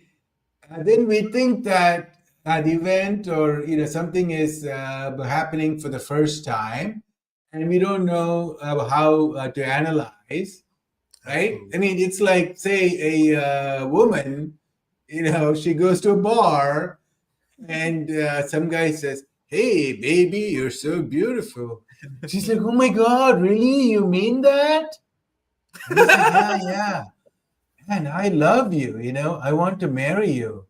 then we think that the event or something is happening for the first time, and we don't know how to analyze, right? Absolutely. I mean, it's like, say, a woman, she goes to a bar, and some guy says, "Hey, baby, you're so beautiful." She's like, "Oh my God, really? You mean that?" And he's like, "Yeah, yeah. And I love you, I want to marry you."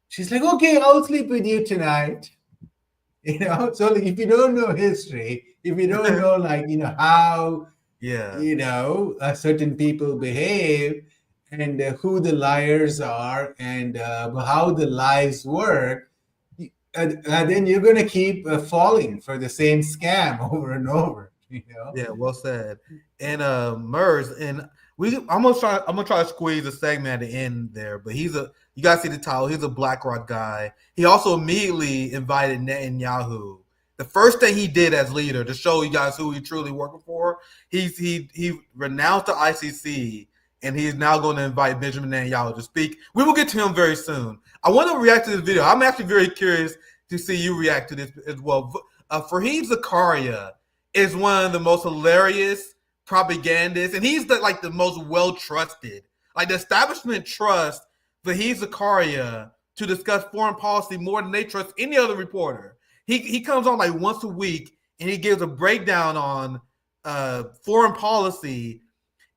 She's like, "Okay, I'll sleep with you tonight." So like, if you don't know history, if you don't know how certain people behave, and who the liars are, and how the lies work, then you're going to keep falling for the same scam over and over. Yeah, well said. And Mers, and I'm gonna try to squeeze a segment at the end there, but you guys see the title. He's a BlackRock guy. He also immediately invited Netanyahu. The first thing he did as leader to show you guys who he truly working for, he renounced the ICC and he's now going to invite Benjamin Netanyahu to speak. We will get to him very soon. I want to react to this video. I'm actually very curious to see you react to this as well. Fahim Zakaria is one of the most hilarious propagandists, and he's the most well-trusted. Like, the establishment trusts Fahim Zakaria to discuss foreign policy more than they trust any other reporter. He comes on like once a week, and he gives a breakdown on foreign policy,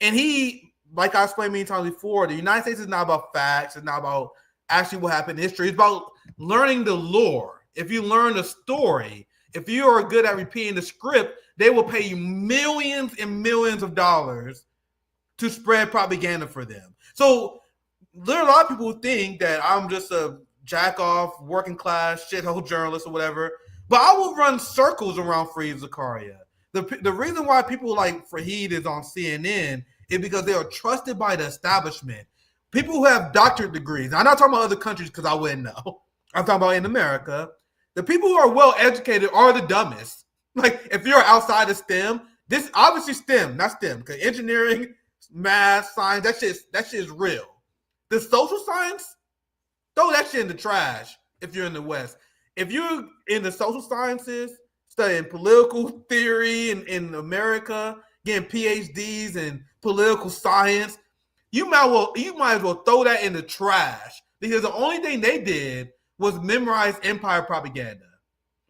and he, like I explained many times before, the United States is not about facts. It's not about actually what happened in history. It's about learning the lore. If you learn the story, if you are good at repeating the script, they will pay you millions and millions of dollars to spread propaganda for them. So there are a lot of people who think that I'm just a jack-off, working-class, shithole journalist or whatever, but I will run circles around Fahim Zakaria. The reason why people like Fahid is on CNN is because they are trusted by the establishment. People who have doctorate degrees. I'm not talking about other countries because I wouldn't know. I'm talking about in America. The people who are well educated are the dumbest. Like, if you're outside of STEM, this obviously STEM, not STEM, because engineering, math, science, that shit is real. The social science, throw that shit in the trash if you're in the West. If you're in the social sciences, studying political theory in America, getting PhDs in political science, you might as well throw that in the trash, because the only thing they did was memorize empire propaganda.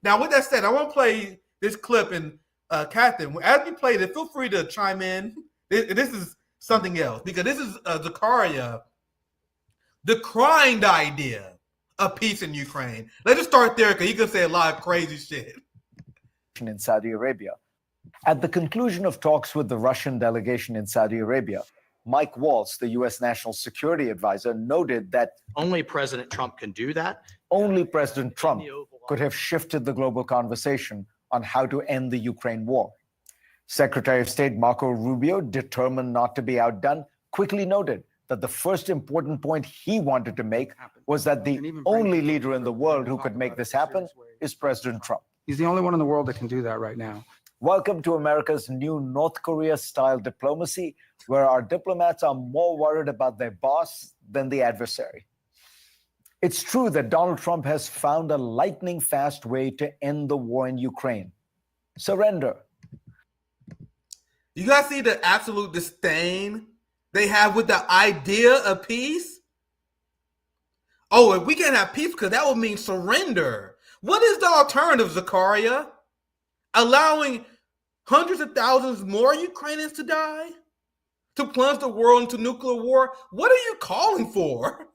Now, with that said, I want to play this clip, and Kanthan, as you play it, feel free to chime in. This is something else, because this is Zakaria decrying the idea of peace in Ukraine. Let's just start there, because he can say a lot of crazy shit. In Saudi Arabia. At the conclusion of talks with the Russian delegation in Saudi Arabia, Mike Waltz, the U.S. National Security Advisor, noted that only President Trump can do that. Only President Trump could have shifted the global conversation on how to end the Ukraine war. Secretary of State Marco Rubio, determined not to be outdone, quickly noted that the first important point he wanted to make was that the only leader in the world who could make this happen is President Trump. He's the only one in the world that can do that right now. Welcome to America's new North Korea-style diplomacy, where our diplomats are more worried about their boss than the adversary. It's true that Donald Trump has found a lightning-fast way to end the war in Ukraine. Surrender. You guys see the absolute disdain they have with the idea of peace? Oh, if we can't have peace, because that would mean surrender. What is the alternative, Zakaria? Allowing hundreds of thousands more Ukrainians to die? To plunge the world into nuclear war? What are you calling for?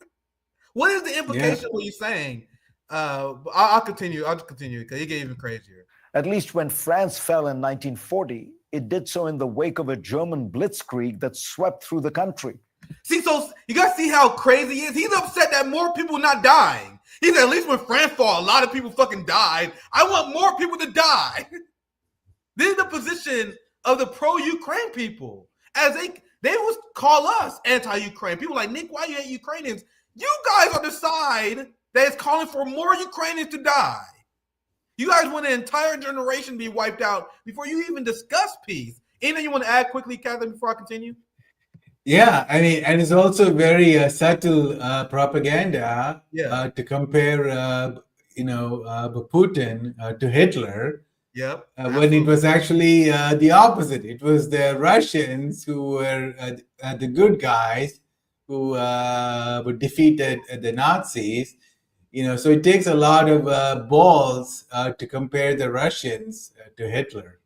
What is the implication of what you're saying? I'll continue. I'll just continue, because it get even crazier. At least when France fell in 1940, it did so in the wake of a German blitzkrieg that swept through the country. See, so you guys see how crazy he is? He's upset that more people not dying. He said, at least when France fell, a lot of people fucking died. I want more people to die. This is the position of the pro-Ukraine people. As they would call us anti-Ukraine. People like, Nick, why you hate Ukrainians? You guys on the side that is calling for more Ukrainians to die. You guys want an entire generation to be wiped out before you even discuss peace. Anything you want to add quickly, Kanthan, before I continue? Yeah, I mean, and it's also very subtle propaganda to compare, Putin to Hitler. Yep. When it was actually the opposite. It was the Russians who were the good guys who defeated the Nazis. So it takes a lot of balls to compare the Russians to Hitler.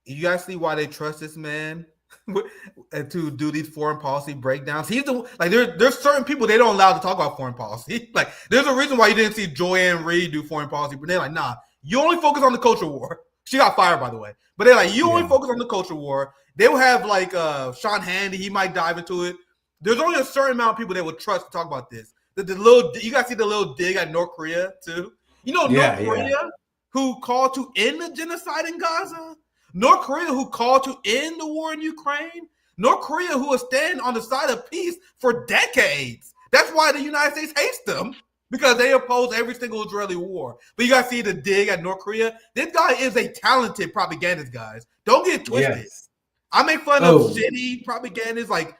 You guys see why they trust this man to do these foreign policy breakdowns? He's there's certain people they don't allow to talk about foreign policy. Like, there's a reason why you didn't see Joanne Reed do foreign policy, but they're like, nah, you only focus on the culture war. She got fired, by the way. But they're like, you only focus on the culture war. They will have Sean Hannity. He might dive into it. There's only a certain amount of people they would trust to talk about this. You guys see the little dig at North Korea too? North Korea, who called to end the genocide in Gaza? North Korea, who called to end the war in Ukraine? North Korea, who has stand on the side of peace for decades. That's why the United States hates them, because they oppose every single Israeli war. But you guys see the dig at North Korea. This guy is a talented propagandist, guys. Don't get it twisted. Yes. I make fun of shitty propagandists like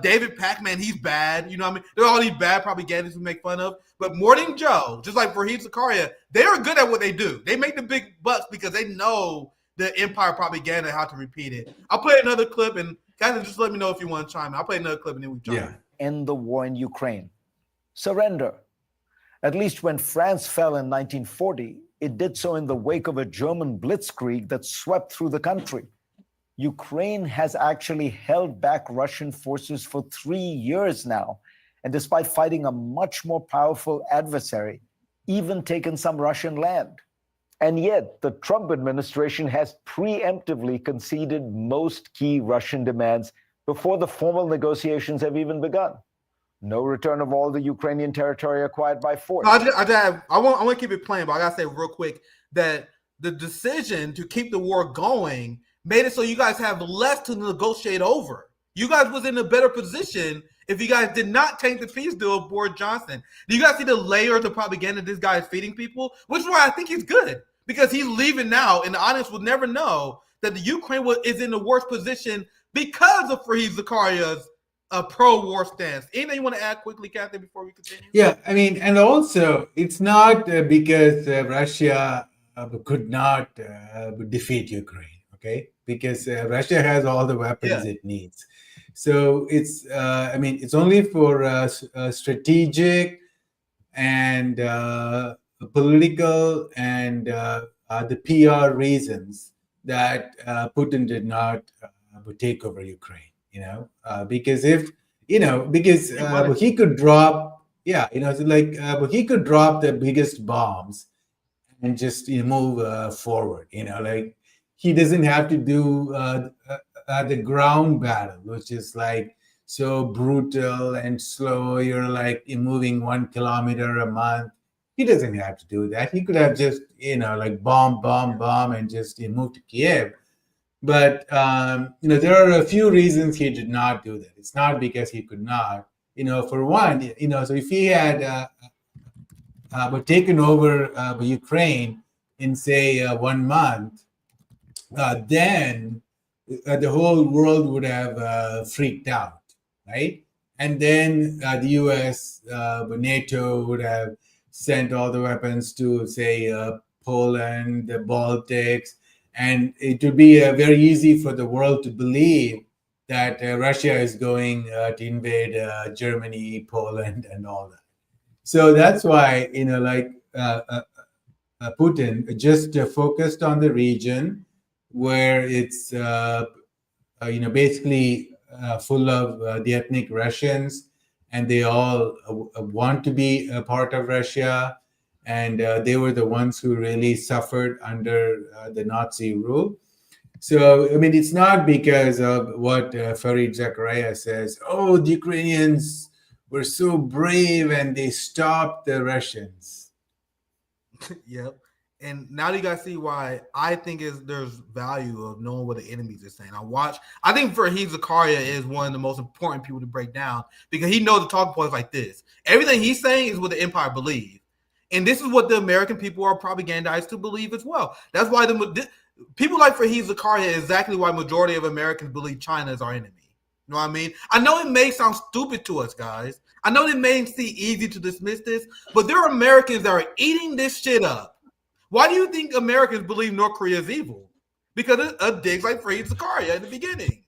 David Pac-Man. He's bad. You know what I mean? There are all these bad propagandists we make fun of. But Morning Joe, just like Fahid Zakaria, they are good at what they do. They make the big bucks because they know the empire propaganda, how to repeat it. I'll play another clip, and Kanthan, just let me know if you want to chime in. I'll play another clip, and then we jump in. End the war in Ukraine. Surrender. At least when France fell in 1940, it did so in the wake of a German blitzkrieg that swept through the country. Ukraine has actually held back Russian forces for 3 years now, and despite fighting a much more powerful adversary, even taken some Russian land. And yet, the Trump administration has preemptively conceded most key Russian demands before the formal negotiations have even begun. No return of all the Ukrainian territory acquired by force. I want to keep it plain, but I got to say real quick that the decision to keep the war going made it so you guys have less to negotiate over. You guys was in a better position if you guys did not take the peace deal with Boris Johnson. Do you guys see the layers of propaganda this guy is feeding people? Which is why I think he's good, because he's leaving now, and the audience will never know that the Ukraine is in the worst position because of Fahid Zakaria's pro-war stance. Anything you want to add quickly, Kanthan, before we continue? Yeah, I mean, and also it's not because Russia could not defeat Ukraine, okay? Because Russia has all the weapons it needs. So it's, I mean, it's only for strategic and political and the PR reasons that Putin did not take over Ukraine. Because if he could drop, he could drop the biggest bombs and just move forward. Like he doesn't have to do the ground battle, which is like so brutal and slow. You're like moving 1 kilometer a month. He doesn't have to do that. He could have just bomb, and just move to Kiev. But there are a few reasons he did not do that. It's not because he could not. For one, so if he had taken over Ukraine in say 1 month, then the whole world would have freaked out, right? And then the U.S., NATO would have sent all the weapons to say Poland, the Baltics. And it would be very easy for the world to believe that Russia is going to invade Germany, Poland, and all that. So that's why, Putin just focused on the region where it's, basically full of the ethnic Russians, and they all want to be a part of Russia. And they were the ones who really suffered under the Nazi rule. So, I mean, it's not because of what Fahid Zakaria says, the Ukrainians were so brave and they stopped the Russians. Yep. And now you guys see why I think there's value of knowing what the enemies are saying. I think Fahid Zakaria is one of the most important people to break down, because he knows the talking points like this. Everything he's saying is what the empire believes. And this is what the American people are propagandized to believe as well. That's why people like Fahid Zakaria is exactly why majority of Americans believe China is our enemy. You know what I mean? I know it may sound stupid to us, guys. I know it may seem easy to dismiss this, but there are Americans that are eating this shit up. Why do you think Americans believe North Korea is evil? Because of digs like Fahid Zakaria in the beginning.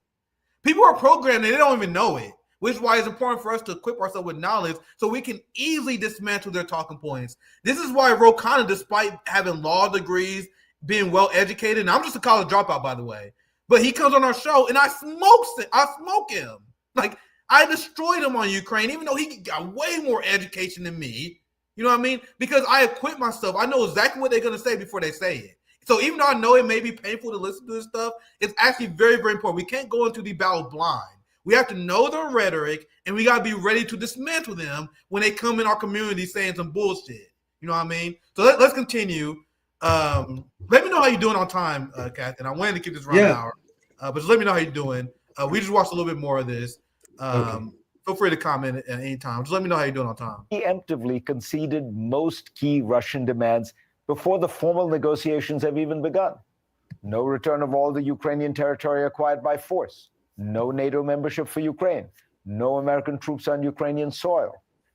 People are programmed and they don't even know it, which is why it's important for us to equip ourselves with knowledge so we can easily dismantle their talking points. This is why Ro Khanna, despite having law degrees, being well-educated, and I'm just a college dropout, by the way, but he comes on our show and I smoke him. Like, I destroyed him on Ukraine, even though he got way more education than me. You know what I mean? Because I equip myself. I know exactly what they're going to say before they say it. So even though I know it may be painful to listen to this stuff, it's actually very, very important. We can't go into the battle blind. We have to know their rhetoric, and we got to be ready to dismantle them when they come in our community saying some bullshit. You know what I mean? So let's continue. Let me know how you're doing on time, Kanthan. I wanted to keep this around an hour, but just let me know how you're doing. We just watched a little bit more of this. Okay. Feel free to comment at any time. Just let me know how you're doing on time. Preemptively conceded most key Russian demands before the formal negotiations have even begun. No return of all the Ukrainian territory acquired by force. No NATO membership for Ukraine. No American troops on Ukrainian soil.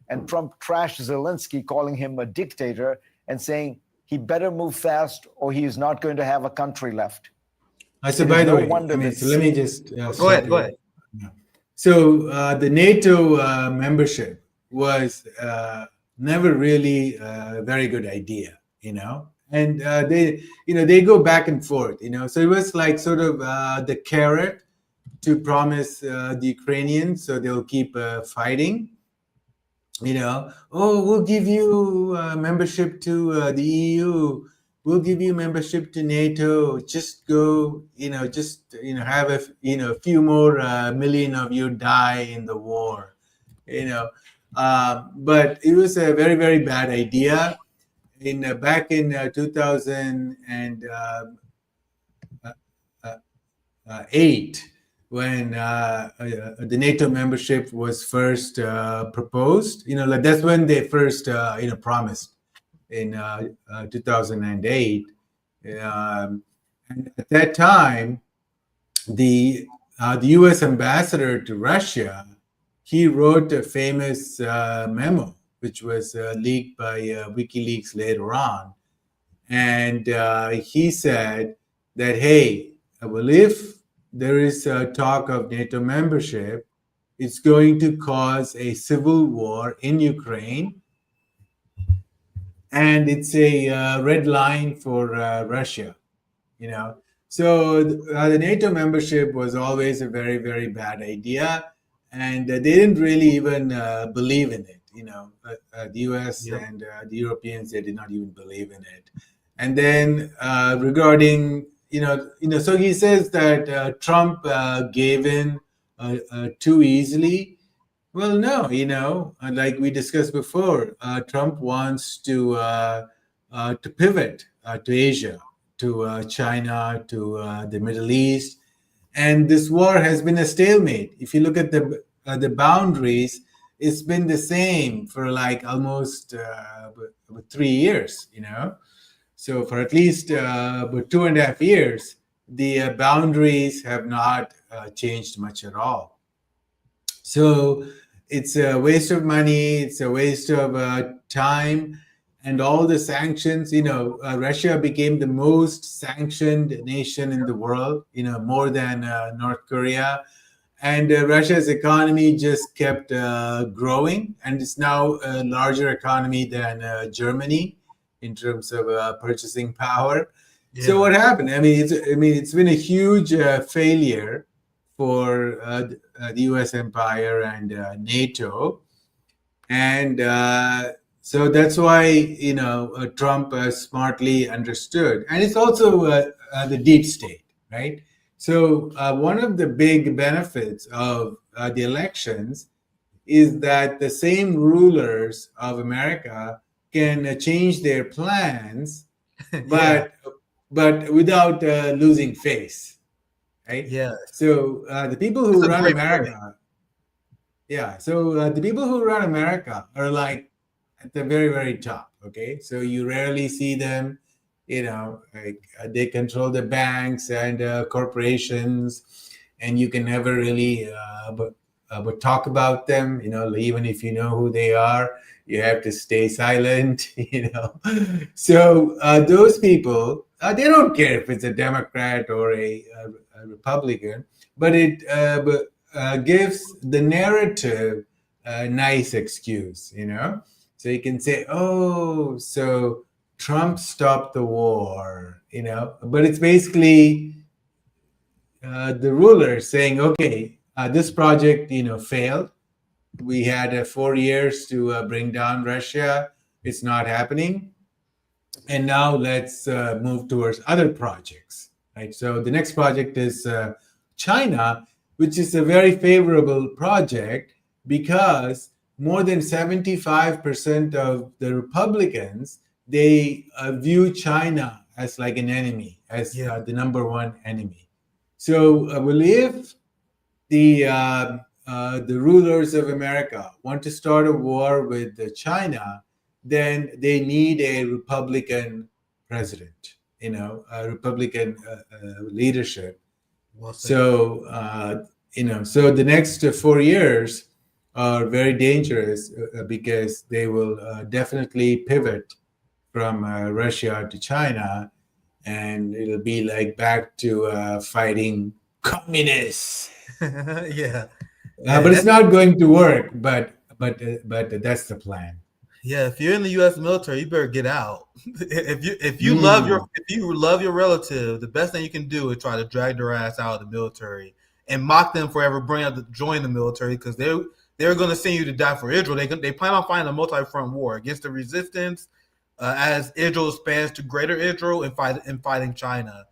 And Trump trashed Zelensky, calling him a dictator and saying he better move fast or he is not going to have a country left. So It by is the no way, wonder that so let me just Go ahead. Go ahead. Yeah. So the NATO membership was never really a very good idea, and they go back and forth, So it was like sort of the carrot to promise the Ukrainians, so they'll keep fighting. Oh, we'll give you membership to the EU. We'll give you membership to NATO. Just go, have a few more million of you die in the war, But it was a very, very bad idea. Back in 2008, when the NATO membership was first proposed, that's when they first, promised in 2008. And at that time, the U.S. ambassador to Russia, he wrote a famous memo, which was leaked by WikiLeaks later on. And he said that, hey, well, if there is a talk of NATO membership, it's going to cause a civil war in Ukraine. And it's a red line for Russia, So the NATO membership was always a very, very bad idea. And they didn't really even believe in it, the US and the Europeans, they did not even believe in it. And then regarding, so he says that Trump gave in too easily. Well, no, like we discussed before, Trump wants to pivot to Asia, to China, to the Middle East, and this war has been a stalemate. If you look at the boundaries, it's been the same for like almost 3 years, So for at least 2.5 years, the boundaries have not changed much at all. So it's a waste of money, it's a waste of time, and all the sanctions. Russia became the most sanctioned nation in the world, more than North Korea. And Russia's economy just kept growing, and it's now a larger economy than Germany in terms of purchasing power. Yeah. So what happened? It's been a huge failure for the U.S. empire and NATO, and so that's why Trump smartly understood, and it's also the deep state, right? So one of the big benefits of the elections is that the same rulers of America can change their plans, but without losing face. Right? Yeah. So the people who run America, the people who run America are like at the very, very top. Okay, so you rarely see them. They control the banks and corporations, and you can never really but talk about them. Even if you know who they are, you have to stay silent. So those people, they don't care if it's a Democrat or a Republican, but it gives the narrative a nice excuse, So you can say, oh, so Trump stopped the war, but it's basically the ruler saying, okay, this project, failed. We had 4 years to bring down Russia. It's not happening. And now let's move towards other projects, right? So the next project is China, which is a very favorable project because more than 75% of the Republicans, they view China as like an enemy, as the number one enemy. So if the rulers of America want to start a war with China, then they need a Republican president, a Republican leadership. Well said. So the next 4 years are very dangerous because they will definitely pivot from Russia to China, and it'll be like back to fighting communists. Yeah. But it's not going to work. But that's the plan. Yeah, if you're in the U.S. military, you better get out. if you love your relative, the best thing you can do is try to drag their ass out of the military and mock them for ever joining the military, because they're going to send you to die for Israel. They plan on fighting a multi-front war against the resistance as Israel expands to greater Israel and fighting China.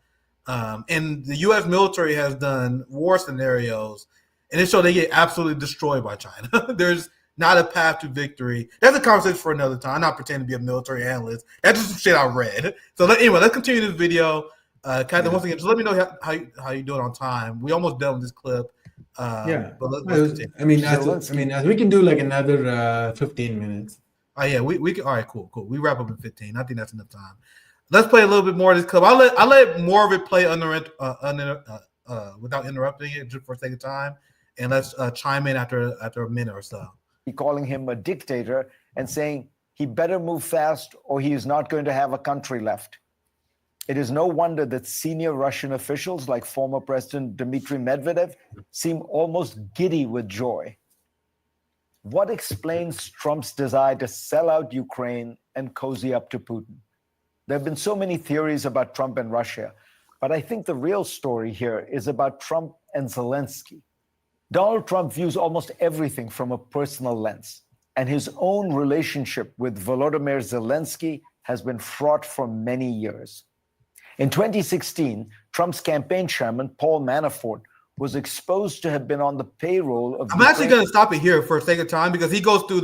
And the U.S. military has done war scenarios, and it showed they get absolutely destroyed by China. There's not a path to victory. That's a conversation for another time. I'm not pretending to be a military analyst. That's just some shit I read. So anyway, let's continue this video. Kanthan, once again, just let me know how you do it on time. We almost done with this clip. But let's continue. We can do like another 15 minutes. Oh yeah, we can. All right, cool. We wrap up in 15. I think that's enough time. Let's play a little bit more of this clip. I'll let more of it play without interrupting it, just for the sake of time, and let's chime in after a minute or so. Calling him a dictator and saying he better move fast or he is not going to have a country left. It is no wonder that senior Russian officials like former President Dmitry Medvedev seem almost giddy with joy. What explains Trump's desire to sell out Ukraine and cozy up to Putin? There have been so many theories about Trump and Russia, but I think the real story here is about Trump and Zelensky. Donald Trump views almost everything from a personal lens, and his own relationship with Volodymyr Zelensky has been fraught for many years. In 2016, Trump's campaign chairman, Paul Manafort, was exposed to have been on the payroll of... I'm actually going to stop it here for the sake of time, because he goes through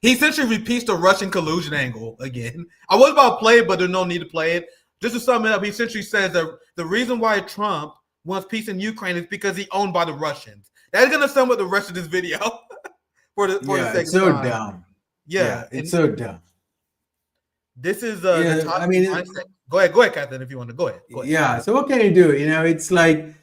he essentially repeats the Russian collusion angle again. I was about to play it, but there's no need to play it. Just to sum it up, he essentially says that the reason why Trump wants peace in Ukraine is because he's owned by the Russians. That's going to sum up the rest of this video for the sake it's so of time. dumb. Yeah, it's so dumb. This is the top mindset. Go ahead, Kanthan, if you want to. Go ahead. Yeah, so what can you do? It's like,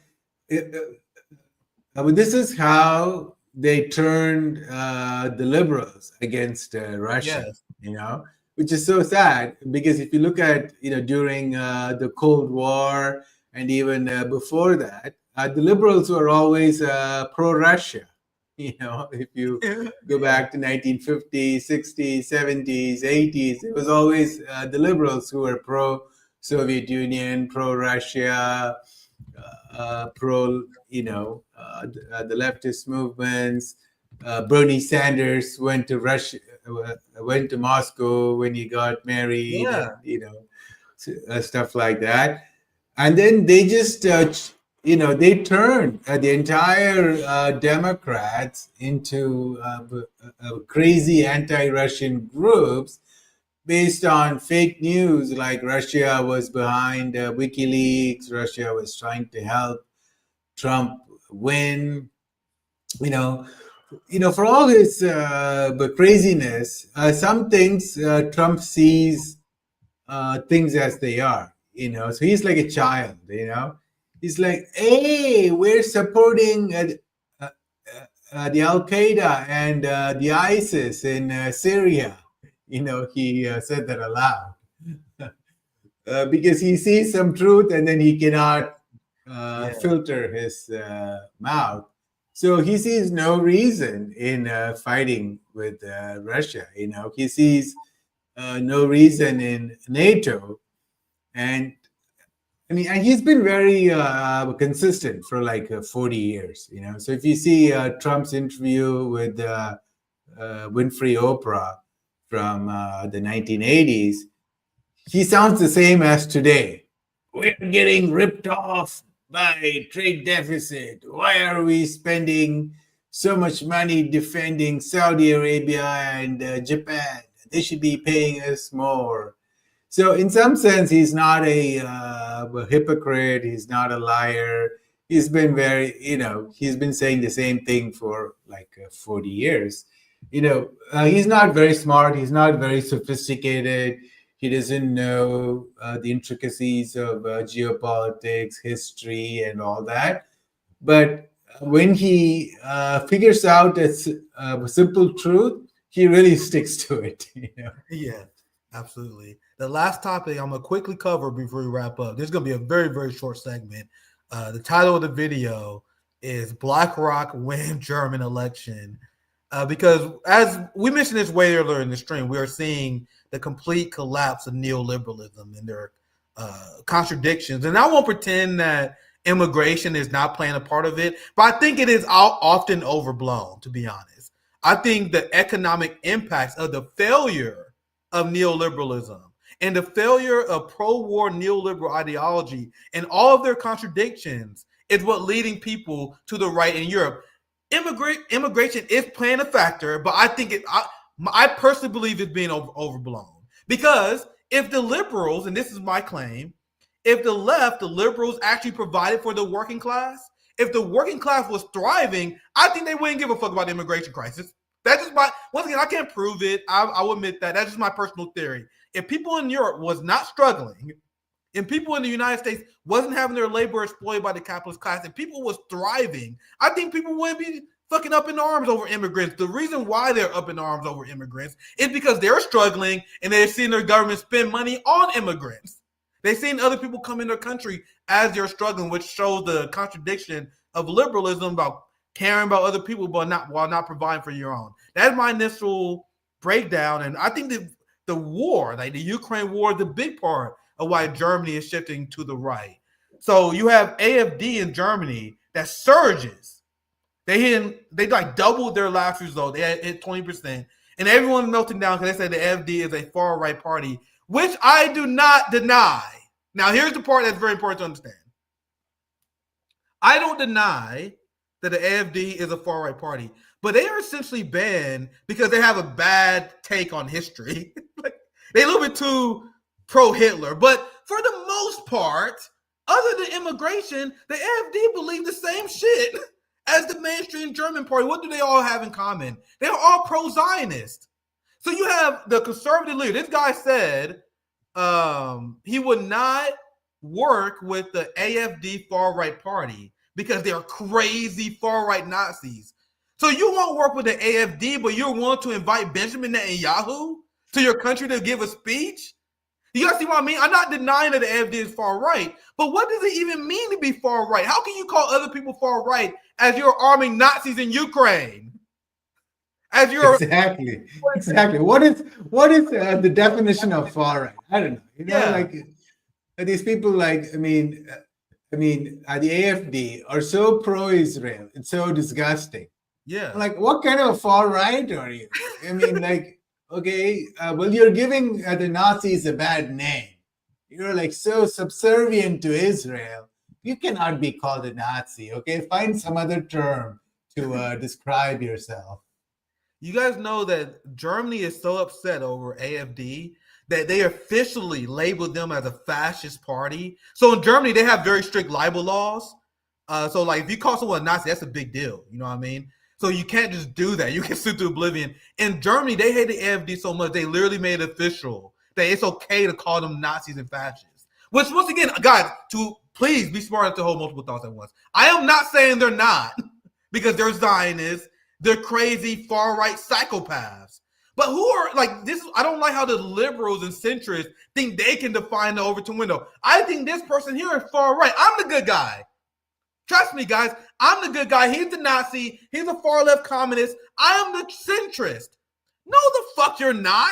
this is how they turned the liberals against Russia, Yes. Which is so sad, because if you look at, during the Cold War and even before that, the liberals were always pro-Russia. If you go back to 1950s, 60s, 70s, 80s, it was always the liberals who were pro-Soviet Union, pro-Russia, pro, the leftist movements. Bernie Sanders went to Russia, went to Moscow when he got married, stuff like that. And then they just, they turned the entire Democrats into crazy anti-Russian groups based on fake news, like Russia was behind WikiLeaks, Russia was trying to help Trump win. For all his craziness, some things Trump sees things as they are. So he's like a child. He's like, hey, we're supporting the Al Qaeda and the ISIS in Syria. He said that aloud because he sees some truth and then he cannot filter his mouth. So he sees no reason in fighting with Russia. He sees no reason in NATO. And he's been very consistent for like 40 years, So if you see Trump's interview with Winfrey Oprah from the 1980s, he sounds the same as today. We're getting ripped off by trade deficit. Why are we spending so much money defending Saudi Arabia and Japan? They should be paying us more. So in some sense, he's not a hypocrite. He's not a liar. he's been very, he's been saying the same thing for like 40 years. He's not very smart. He's not very sophisticated. He doesn't know the intricacies of geopolitics, history, and all that. But when he figures out a simple truth, he really sticks to it. Yeah, absolutely. The last topic I'm going to quickly cover before we wrap up. This is going to be a very, very short segment. The title of the video is BLACKROCK Win German Election. Because as we mentioned this way earlier in the stream, we are seeing the complete collapse of neoliberalism and their contradictions. And I won't pretend that immigration is not playing a part of it, but I think it is often overblown, to be honest. I think the economic impacts of the failure of neoliberalism and the failure of pro-war neoliberal ideology and all of their contradictions is what leading people to the right in Europe. Immigration is playing a factor, but I think I personally believe it's being overblown. Because if the liberals, and this is my claim, if the liberals actually provided for the working class, if the working class was thriving, I think they wouldn't give a fuck about the immigration crisis. That's just once again, I can't prove it. I will admit that. That's just my personal theory. If people in Europe was not struggling, and people in the United States wasn't having their labor exploited by the capitalist class, and people was thriving, I think people wouldn't be fucking up in arms over immigrants. The reason why they're up in arms over immigrants is because they're struggling and they're seeing their government spend money on immigrants. They've seen other people come in their country as they're struggling, which shows the contradiction of liberalism about caring about other people but while not providing for your own. That's my initial breakdown. And I think that the war, like the Ukraine war, is the big part of why Germany is shifting to the right. So you have AfD in Germany that surges. They like doubled their last result. They hit 20%. And everyone's melting down because they say the AfD is a far right party, which I do not deny. Now, here's the part that's very important to understand. I don't deny that the AfD is a far right party, but they are essentially banned because they have a bad take on history. Like, they're a little bit too pro-Hitler. But for the most part, other than immigration, the AfD believe the same shit as the mainstream German party. What do they all have in common? They're all pro-Zionist. So you have the conservative leader. This guy said he would not work with the AfD far-right party because they're crazy far-right Nazis. So you won't work with the AfD, but you're willing to invite Benjamin Netanyahu to your country to give a speech? You guys see what I mean? I'm not denying that the AfD is far-right, but what does it even mean to be far-right? How can you call other people far-right as you're arming Nazis in Ukraine? As you're exactly. What is the definition of far-right? I don't know. Like these people, like I mean, the AfD are so pro-Israel. It's so disgusting. Yeah. Like, what kind of far-right are you? I mean, like, okay, well, you're giving the Nazis a bad name. You're like so subservient to Israel. You cannot be called a Nazi. Okay, find some other term to describe yourself. You guys know that Germany is so upset over AfD that they officially labeled them as a fascist party. So in Germany, they have very strict libel laws. So like if you call someone a Nazi, that's a big deal. You know what I mean? So you can't just do that. You can sue to oblivion. In Germany, they hate the AfD so much, they literally made it official that it's okay to call them Nazis and fascists. Which, once again, guys, to please be smart enough to hold multiple thoughts at once. I am not saying they're not, because they're Zionists, they're crazy far-right psychopaths. But who are, like, this? I don't like how the liberals and centrists think they can define the Overton window. I think this person here is far-right. I'm the good guy. Trust me, guys. I'm the good guy. He's the Nazi. He's a far-left communist. I am the centrist. No, the fuck you're not.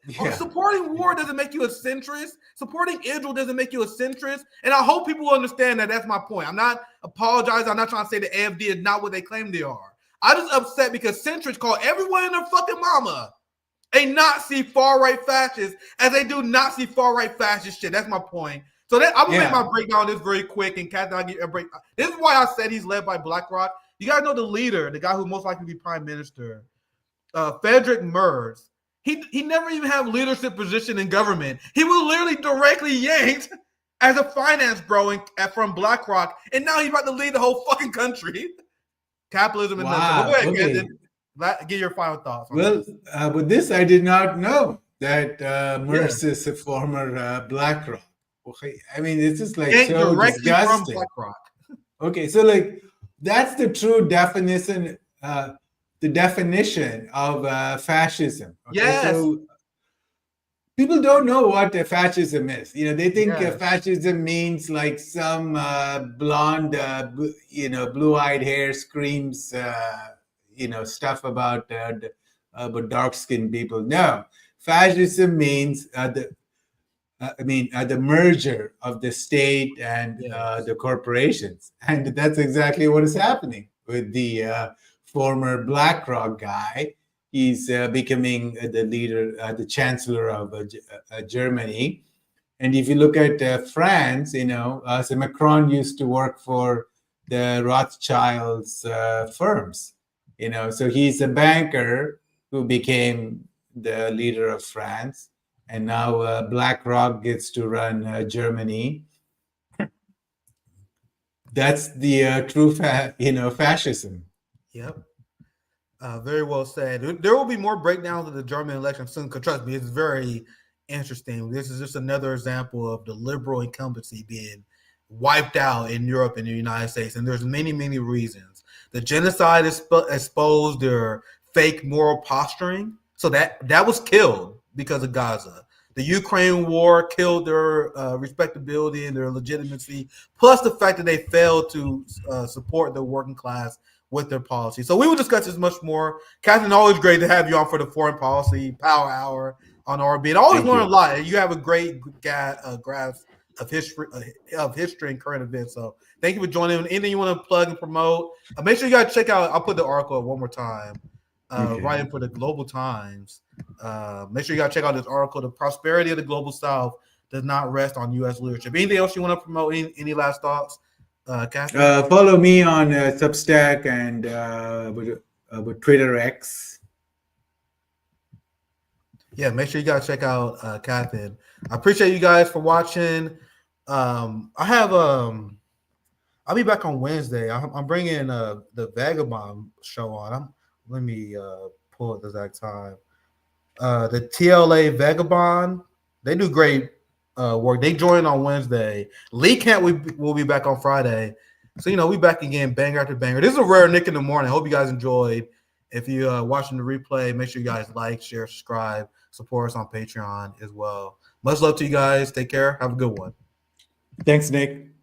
Yeah. Supporting war doesn't make you a centrist. Supporting Israel doesn't make you a centrist. And I hope people understand that. That's my point. I'm not apologizing. I'm not trying to say the AfD is not what they claim they are. I'm just upset because centrists call everyone and their fucking mama a Nazi far-right fascist as they do Nazi far-right fascist shit. That's my point. So that I'm gonna make my breakdown on this very quick, and Kanthan, I'll get a break. This is why I said he's led by BlackRock. You gotta know the leader, the guy who most likely to be prime minister, Friedrich Merz. He never even had leadership position in government. He was literally directly yanked as a finance bro from BlackRock, and now he's about to lead the whole fucking country. Capitalism in nutshell. Wow. Go ahead, Okay. Kanthan. Give your final thoughts. Well, but this I did not know that Merce is a former BlackRock. Okay. I mean, it's just like and so directly from disgusting. BlackRock. Okay, so like that's the true definition, the definition of fascism. Okay? Yes. So people don't know what fascism is. They think Yes. fascism means like some blonde, blue-eyed hair screams, stuff about dark-skinned people. No, fascism means the merger of the state and the corporations. And that's exactly what is happening with the former BlackRock guy. He's becoming the leader, the chancellor of Germany. And if you look at France, so Macron used to work for the Rothschilds firms, so he's a banker who became the leader of France. And now BlackRock gets to run Germany. That's the true, fascism. Yep. Very well said. There will be more breakdowns of the German election soon. Because trust me, it's very interesting. This is just another example of the liberal incumbency being wiped out in Europe and the United States. And there's many, many reasons. The genocide exposed their fake moral posturing. So that was killed because of Gaza. The Ukraine war killed their respectability and their legitimacy, plus the fact that they failed to support the working class with their policy. So we will discuss this much more. Kanthan, always great to have you on for the Foreign Policy Power Hour on RBN. Always learn a lot. You have a great grasp of history and current events. So thank you for joining. Anything you want to plug and promote? Make sure you guys check out. I'll put the article one more time. Writing for the Global Times. Make sure you guys check out this article. The prosperity of the global South does not rest on U.S. leadership. Anything else you want to promote? Any last thoughts, Kanthan? Follow me on Substack and with Twitter X. Yeah, make sure you guys check out Kanthan. I appreciate you guys for watching. I'll be back on Wednesday. I'm bringing the Vagabond show on. Let me pull up the exact time. The TLA Vagabond, they do great work. They join on Wednesday. Lee Camp will be back on Friday. So, we back again, banger after banger. This is a rare Nick in the Morning. I hope you guys enjoyed. If you're watching the replay, make sure you guys like, share, subscribe, support us on Patreon as well. Much love to you guys. Take care. Have a good one. Thanks, Nick.